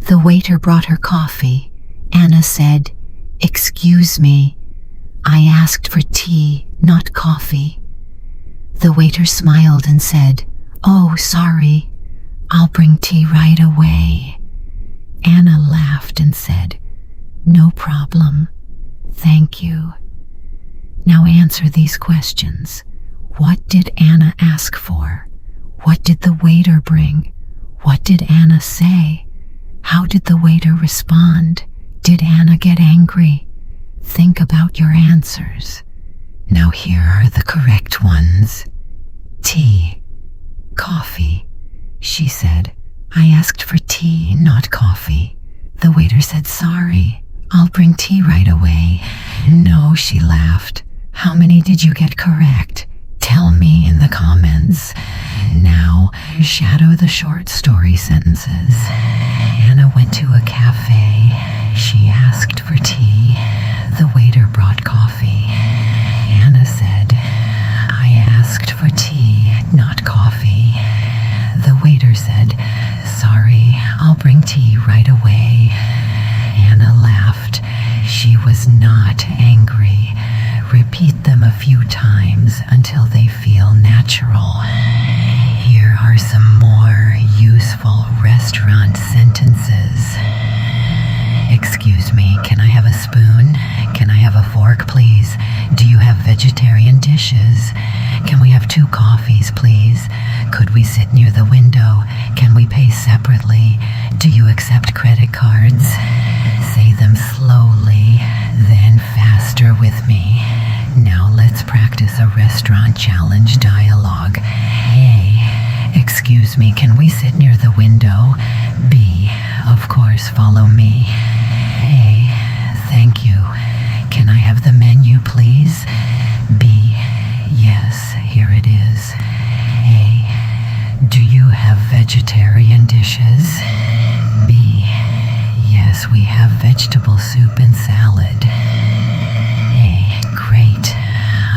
The waiter brought her coffee. Anna said, Excuse me, I asked for tea, not coffee. The waiter smiled and said, Oh, sorry, I'll bring tea right away. Anna laughed and said, No problem, thank you. Now answer these questions. What did Anna ask for? What did the waiter bring? What did Anna say? How did the waiter respond? Did Anna get angry? Think about your answers. Now here are the correct ones. Tea. Coffee. She said, I asked for tea, not coffee. The waiter said, Sorry, I'll bring tea right away. No, she laughed. How many did you get correct? Tell me in the comments. Now, shadow the short story sentences. Anna went to a cafe. She asked for tea. The waiter brought coffee. Anna said, I asked for tea, not coffee. The waiter said, Sorry, I'll bring tea right away. Anna laughed. She was not angry. Repeat them a few times until they feel natural. Here are some more useful restaurant sentences. Excuse me, can I have a spoon? Can I have a fork, please? Do you have vegetarian dishes? Can we have 2 coffees, please? Could we sit near the window? Can we pay separately? Do you accept credit cards? Say them slowly, then faster with me. Now let's practice a restaurant challenge dialogue. A. Excuse me, can we sit near the window? B. Of course, follow me. A. Thank you. Can I have the menu, please? B. Yes, here it is. A. Do you have vegetarian dishes? B. Yes, Yes, we have vegetable soup and salad. A. Great.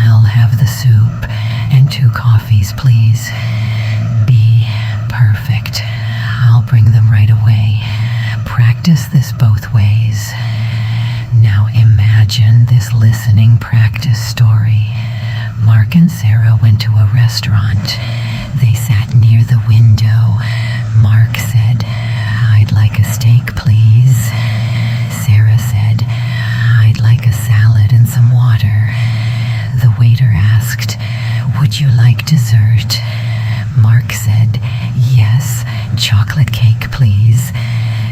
I'll have the soup and 2 coffees, please. B. Perfect. I'll bring them right away. Practice this both ways. Now imagine this listening practice story. Mark and Sarah went to a restaurant. They sat near the window. Mark said, "I'd like a steak, please." Sarah said, "I'd like a salad and some water." The waiter asked, "Would you like dessert?" Mark said, "Yes, chocolate cake, please."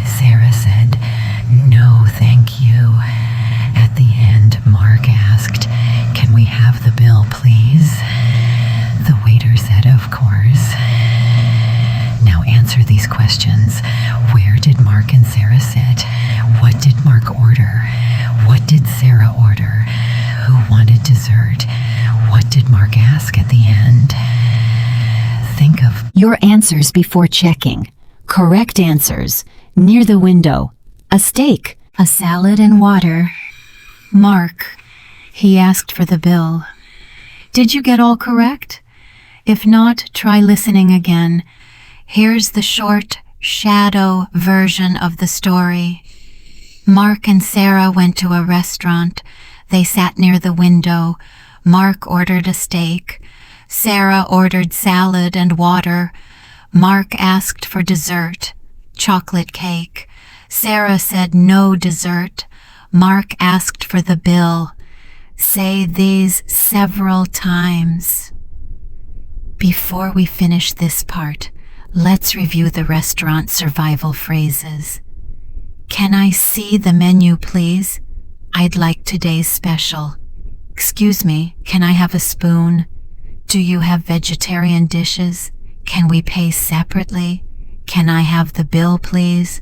Sarah said, "No, thank you." At the end, Mark asked, "Can we have the bill, please?" The waiter said, "Of course." Now answer these questions. Where did Mark and Sarah sit? What did Mark order? What did Sarah order? Who wanted dessert? What did Mark ask at the end? Think of Your answers before checking. Correct answers. Near the window. A steak. A salad and water. Mark. He asked for the bill. Did you get all correct? If not, try listening again. Here's the short shadow version of the story. Mark and Sarah went to a restaurant. They sat near the window. Mark ordered a steak. Sarah ordered salad and water. Mark asked for dessert, chocolate cake. Sarah said no dessert. Mark asked for the bill. Say these several times. Before we finish this part, let's review the restaurant survival phrases. Can I see the menu, please? I'd like today's special. Excuse me, can I have a spoon? Do you have vegetarian dishes? Can we pay separately? Can I have the bill, please?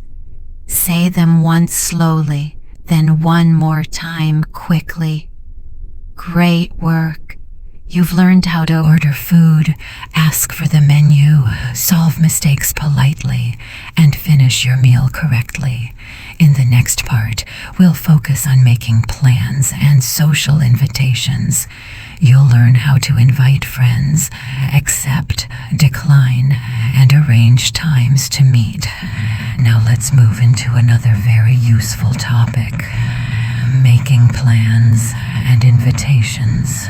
Say them once slowly, then one more time quickly. Great work. You've learned how to order food, ask for the menu, solve mistakes politely, and finish your meal correctly. In the next part, we'll focus on making plans and social invitations. You'll learn how to invite friends, accept, decline, and arrange times to meet. Now let's move into another very useful topic: making plans and invitations.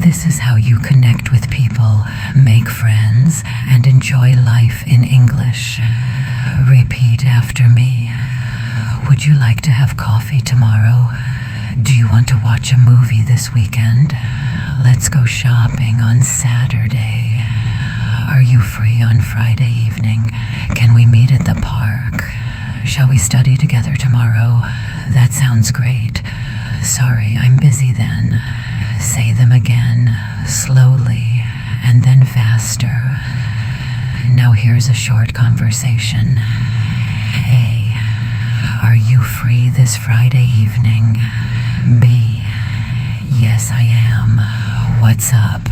This is how you connect with people, make friends, and enjoy life in English. Repeat after me. Would you like to have coffee tomorrow? Do you want to watch a movie this weekend? Let's go shopping on Saturday. Are you free on Friday evening? Can we meet at the park? Shall we study together tomorrow? That sounds great. Sorry, I'm busy then. Say them again, slowly, and then faster. Now here's a short conversation. A. Are you free this Friday evening? B. Yes, I am. What's up?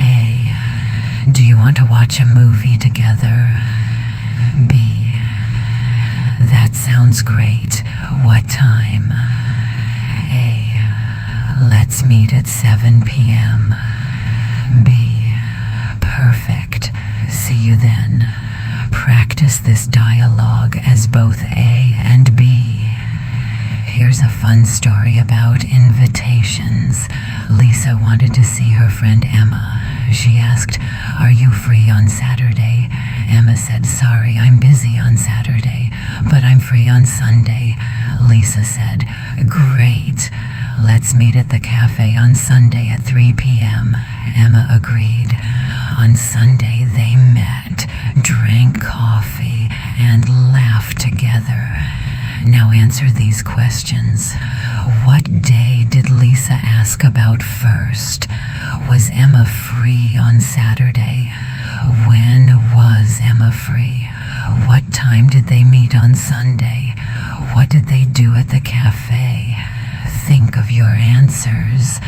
A. Do you want to watch a movie together? B. That sounds great. What time? A. Let's meet at 7 p.m. B. Perfect. See you then. Practice this dialogue as both A and B. Here's a fun story about invitations. Lisa wanted to see her friend Emma. She asked, "Are you free on Saturday?" Emma said, "Sorry, I'm busy on Saturday, but I'm free on Sunday." Lisa said, "Great. Let's meet at the cafe on Sunday at 3 p.m. Emma agreed. On Sunday, they met, drank coffee, and laughed together. Now answer these questions. What day did Lisa ask about first? Was Emma free on Saturday? When was Emma free? What time did they meet on Sunday? What did they do at the cafe? Think of your answers.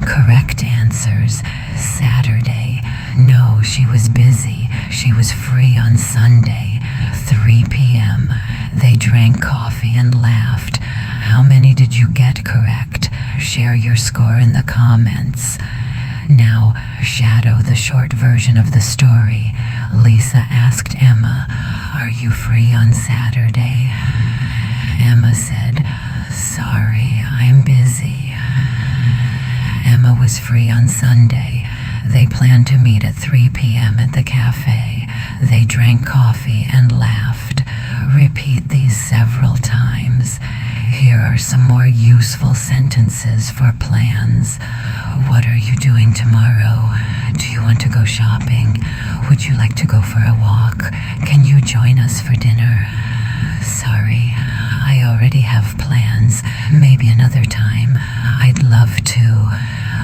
Correct answers. Saturday. No, she was busy. She was free on Sunday. 3 p.m. They drank coffee and laughed. How many did you get correct? Share your score in the comments. Now, shadow the short version of the story. Lisa asked Emma, "Are you free on Saturday?" Emma said, "Sorry, I'm busy." Emma was free on Sunday. They planned to meet at 3 p.m. at the cafe. They drank coffee and laughed. Repeat these several times. Here are some more useful sentences for plans. What are you doing tomorrow? Do you want to go shopping? Would you like to go for a walk? Can you join us for dinner? Sorry, I already have plans. Maybe another time. I'd love to.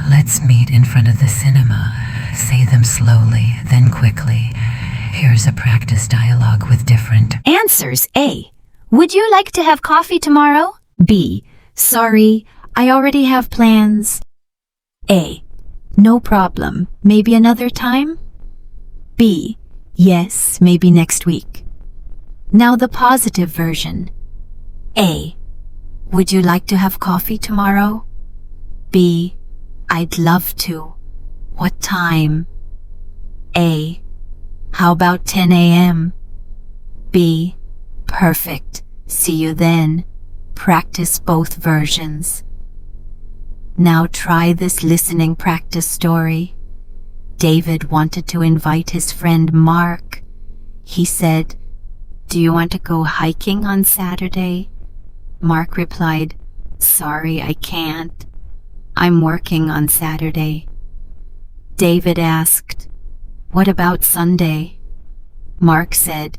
Let's meet in front of the cinema. Say them slowly, then quickly. Here's a practice dialogue with different Answers. A. Would you like to have coffee tomorrow? B. Sorry, I already have plans. A. No problem. Maybe another time? B. Yes, maybe next week. Now the positive version. A. Would you like to have coffee tomorrow? B. I'd love to. What time? A. How about 10 a.m.? B. Perfect. See you then. Practice both versions. Now try this listening practice story. David wanted to invite his friend Mark. He said, "Do you want to go hiking on Saturday?" Mark replied, "Sorry, I can't. I'm working on Saturday." David asked, "What about Sunday?" Mark said,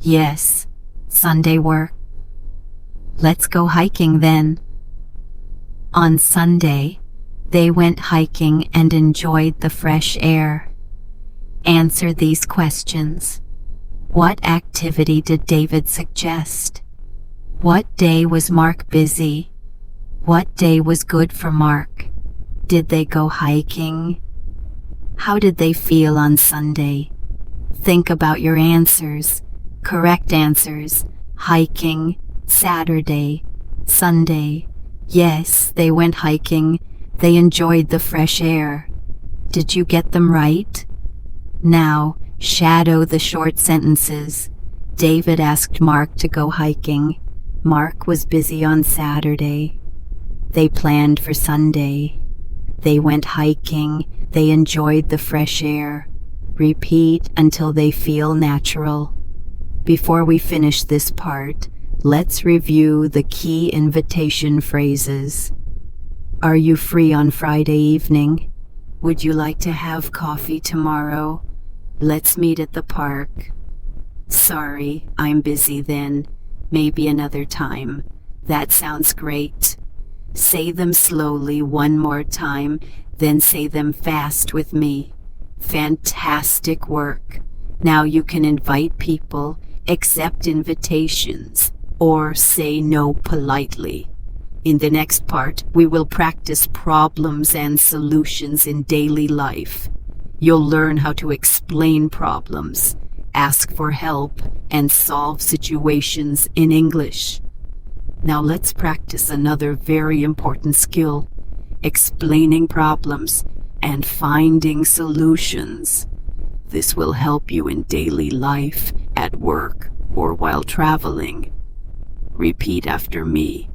"Yes, Sunday work." "Let's go hiking then." On Sunday, they went hiking and enjoyed the fresh air. Answer these questions. What activity did David suggest? What day was Mark busy? What day was good for Mark? Did they go hiking? How did they feel on Sunday? Think about your answers. Correct answers. Hiking, Saturday, Sunday. Yes, they went hiking. They enjoyed the fresh air. Did you get them right? Now, shadow the short sentences. David asked Mark to go hiking. Mark was busy on Saturday. They planned for Sunday. They went hiking. They enjoyed the fresh air. Repeat until they feel natural. Before we finish this part, let's review the key invitation phrases. Are you free on Friday evening? Would you like to have coffee tomorrow? Let's meet at the park. Sorry, I'm busy then. Maybe another time. That sounds great. Say them slowly one more time, then say them fast with me. Fantastic work. Now you can invite people, accept invitations, or say no politely. In the next part, we will practice problems and solutions in daily life. You'll learn how to explain problems, ask for help, and solve situations in English. Now let's practice another very important skill, explaining problems and finding solutions. This will help you in daily life, at work, or while traveling. Repeat after me.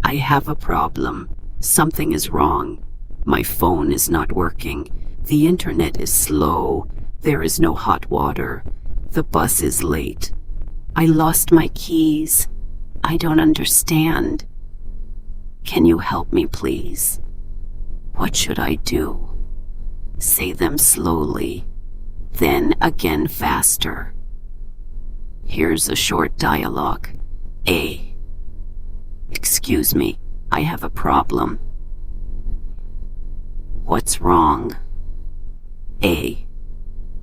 I have a problem. Something is wrong. My phone is not working. The internet is slow. There is no hot water. The bus is late. I lost my keys. I don't understand. Can you help me, please? What should I do? Say them slowly, then again faster. Here's a short dialogue. A. Excuse me, I have a problem. What's wrong? A.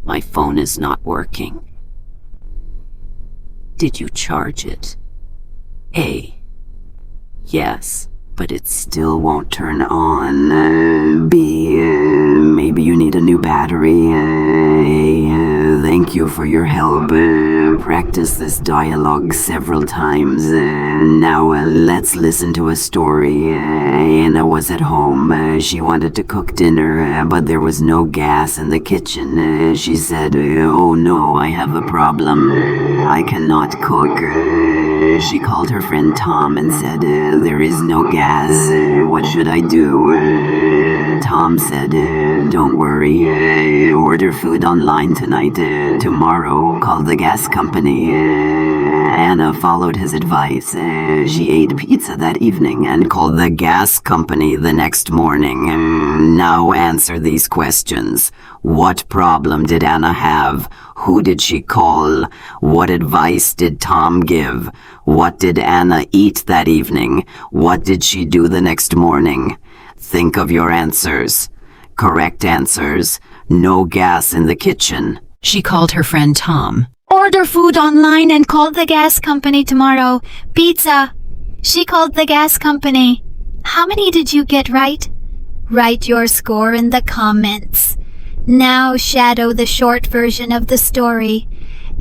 My phone is not working. Did you charge it? A. Yes, but it still won't turn on. B, maybe you need a new battery. A, thank you for your help. Practice this dialogue several times. Now let's listen to a story. Anna was at home. She wanted to cook dinner, but there was no gas in the kitchen. She said, "Oh no, I have a problem. I cannot cook." She called her friend Tom and said, "There is no gas. What should I do?" Tom said, "Don't worry. Order food online tonight. Tomorrow, call the gas company." Anna followed his advice. She ate pizza that evening and called the gas company the next morning. Now answer these questions. What problem did Anna have? Who did she call? What advice did Tom give? What did Anna eat that evening? What did she do the next morning? Think of your answers. Correct answers. No gas in the kitchen. She called her friend Tom. Order food online and call the gas company tomorrow. Pizza. She called the gas company. How many did you get right? Write your score in the comments. Now shadow the short version of the story.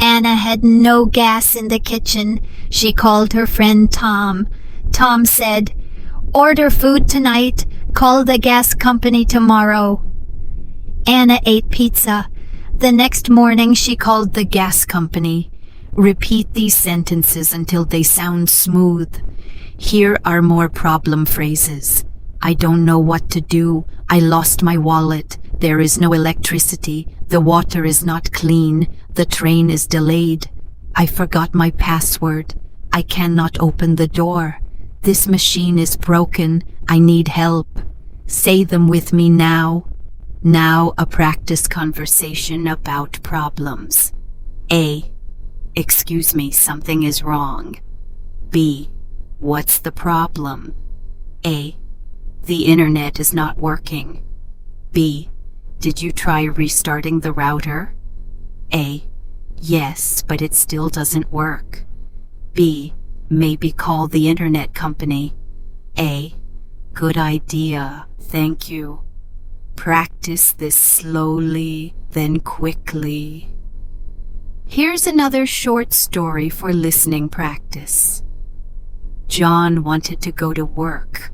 Anna had no gas in the kitchen. She called her friend Tom. Tom said, "Order food tonight. Call the gas company tomorrow." Anna ate pizza. The next morning she called the gas company. Repeat these sentences until they sound smooth. Here are more problem phrases. I don't know what to do. I lost my wallet. There is no electricity. The water is not clean. The train is delayed. I forgot my password. I cannot open the door. This machine is broken. I need help. Say them with me now. Now a practice conversation about problems. A. Excuse me, something is wrong. B. What's the problem? A. The internet is not working. B. Did you try restarting the router? A. Yes, but it still doesn't work. B. Maybe call the internet company. A. Good idea, thank you. Practice this slowly, then quickly. Here's another short story for listening practice. John wanted to go to work,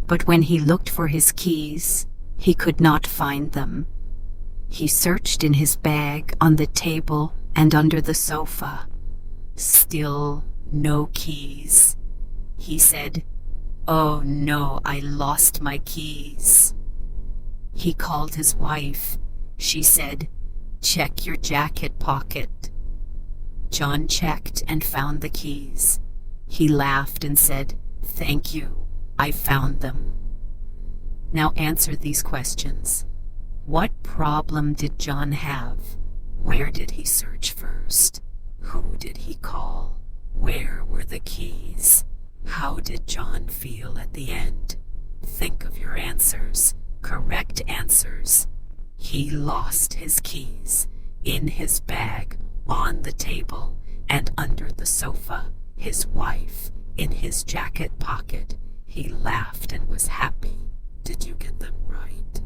but when he looked for his keys, he could not find them. He searched in his bag, on the table, and under the sofa. Still no keys. He said, "Oh no, I lost my keys." He called his wife. She said, "Check your jacket pocket." John checked and found the keys. He laughed and said, "Thank you, I found them." Now answer these questions. What problem did John have? Where did he search first? Who did he call? Where were the keys? How did John feel at the end? Think of your answers. Correct answers. He lost his keys in his bag, on the table, and under the sofa. His wife in his jacket pocket. He laughed and was happy. Did you get them right?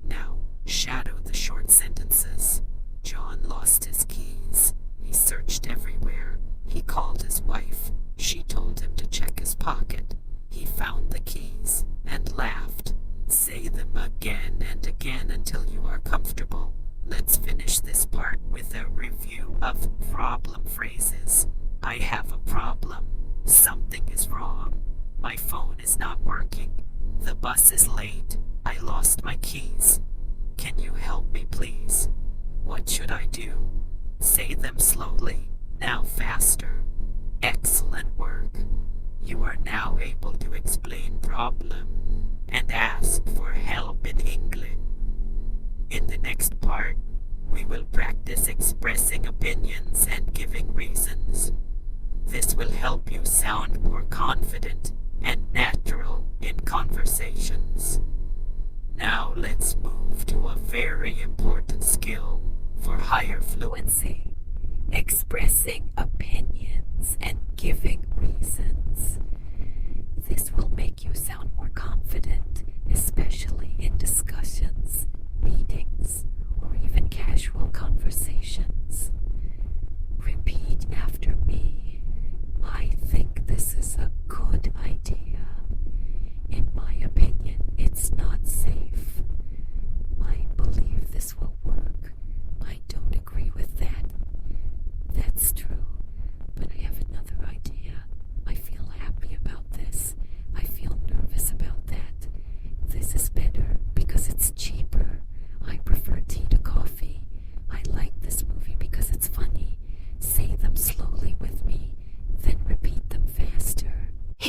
Now, shadow the short sentences. John lost his keys. He searched everywhere. He called his wife. She told him to check his pocket. He found the keys and laughed. Say them again and again until you are comfortable. Let's finish this part with a review of problem phrases. I have a problem. Something is wrong. My phone is not working. The bus is late. I lost my keys. Can you help me, please? What should I do? Say them slowly. Now faster. Excellent work. You are now able to explain problem and ask for help in English. In the next part, we will practice expressing opinions and giving reasons. This will help you sound more confident and natural in conversations. Now let's move to a very important skill for higher fluency, expressing opinions and giving reasons. This will make you sound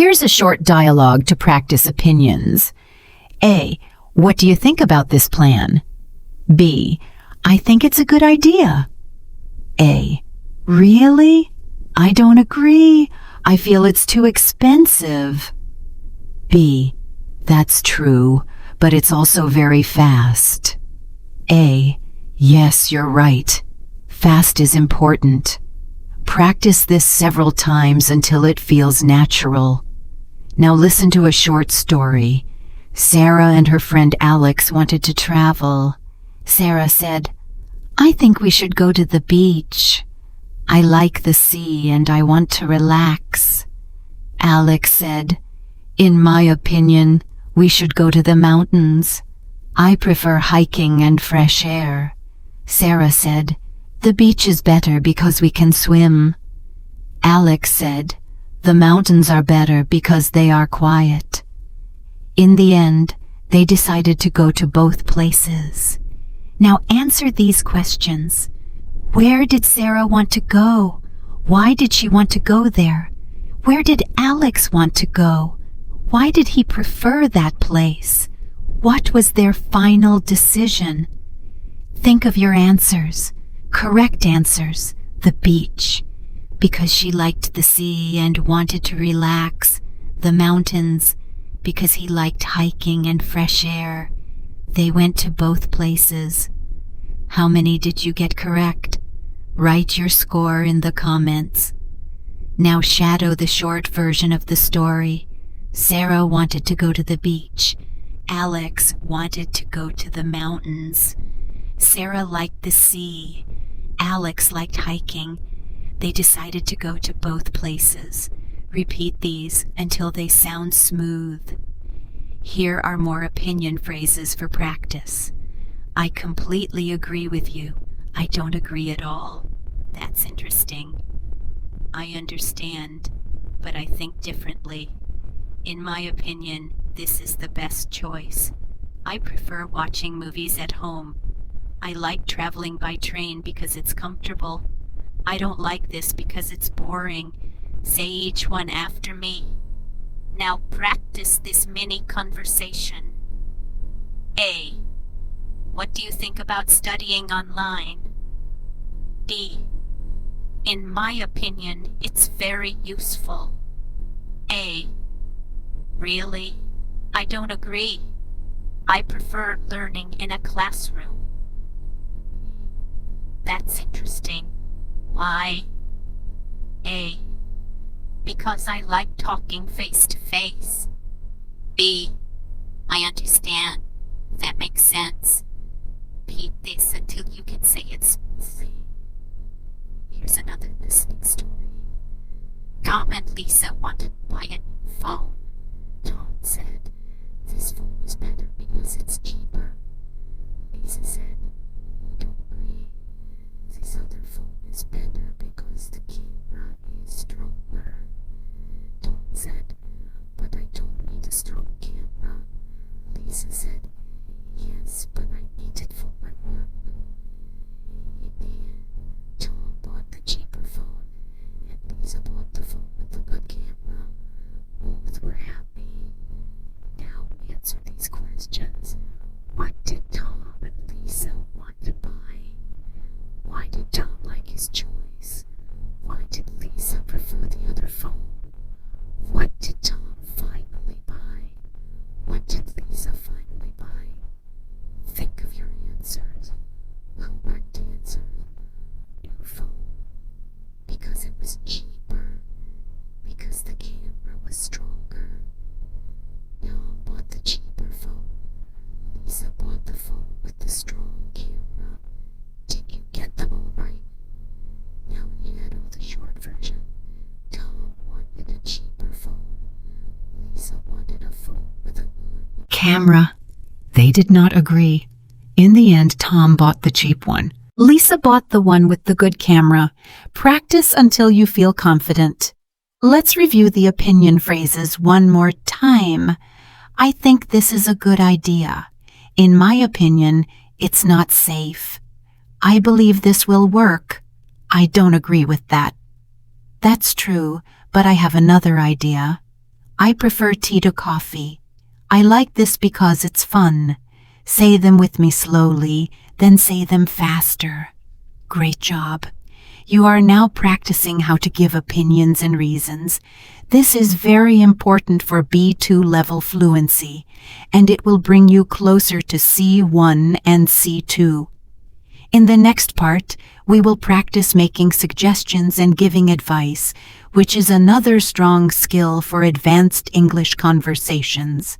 Here's a short dialogue to practice opinions. A. What do you think about this plan? B. I think it's a good idea. A. Really? I don't agree. I feel it's too expensive. B. That's true, but it's also very fast. A. Yes, you're right. Fast is important. Practice this several times until it feels natural. Now listen to a short story. Sarah and her friend Alex wanted to travel. Sarah said, I think we should go to the beach. I like the sea and I want to relax. Alex said, in my opinion, we should go to the mountains. I prefer hiking and fresh air. Sarah said, the beach is better because we can swim. Alex said, the mountains are better because they are quiet. In the end, they decided to go to both places. Now answer these questions. Where did Sarah want to go? Why did she want to go there? Where did Alex want to go? Why did he prefer that place? What was their final decision? Think of your answers. Correct answers. The beach, because she liked the sea and wanted to relax. The mountains, because he liked hiking and fresh air. They went to both places. How many did you get correct? Write your score in the comments. Now shadow the short version of the story. Sarah wanted to go to the beach. Alex wanted to go to the mountains. Sarah liked the sea. Alex liked hiking. They decided to go to both places. Repeat these until they sound smooth. Here are more opinion phrases for practice. I completely agree with you. I don't agree at all. That's interesting. I understand, but I think differently. In my opinion, this is the best choice. I prefer watching movies at home. I like traveling by train because it's comfortable. I don't like this because it's boring. Say each one after me. Now practice this mini conversation. A. What do you think about studying online? B. In my opinion, it's very useful. A. Really? I don't agree. I prefer learning in a classroom. That's interesting. Why? A. Because I like talking face to face. B. I understand. That makes sense. Repeat this until you can say it smoothly. Here's another listening story. Tom and Lisa wanted to buy a new phone. Tom said, this phone is better because it's cheaper. Lisa said, I don't agree. This other phone is better because the camera is stronger. Tom said, but I don't need a strong camera. Lisa said, yes, but I need it for my work. In the end, Tom bought the cheaper phone, and Lisa bought the phone with the good camera. Both were happy. Now answer these questions. What did Tom and Lisa want to buy? Why did Tom like his choice? Why did Lisa prefer the other phone? What did Tom finally buy? What did Lisa finally buy? Think of your answers. Correct answer. New phone. Because it was cheaper. Because the camera was stronger. Tom bought the cheaper phone. Lisa bought the phone with the strong camera. Did you get them all right? Now handle the short version. Tom wanted a cheaper phone. Lisa wanted a phone with a good Camera. They did not agree. In the end, Tom bought the cheap one. Lisa bought the one with the good camera. Practice until you feel confident. Let's review the opinion phrases one more time. I think this is a good idea. In my opinion, it's not safe. I believe this will work. I don't agree with that. That's true, but I have another idea. I prefer tea to coffee. I like this because it's fun. Say them with me slowly, then say them faster. Great job. You are now practicing how to give opinions and reasons. This is very important for B2 level fluency, and it will bring you closer to C1 and C2. In the next part, we will practice making suggestions and giving advice, which is another strong skill for advanced English conversations.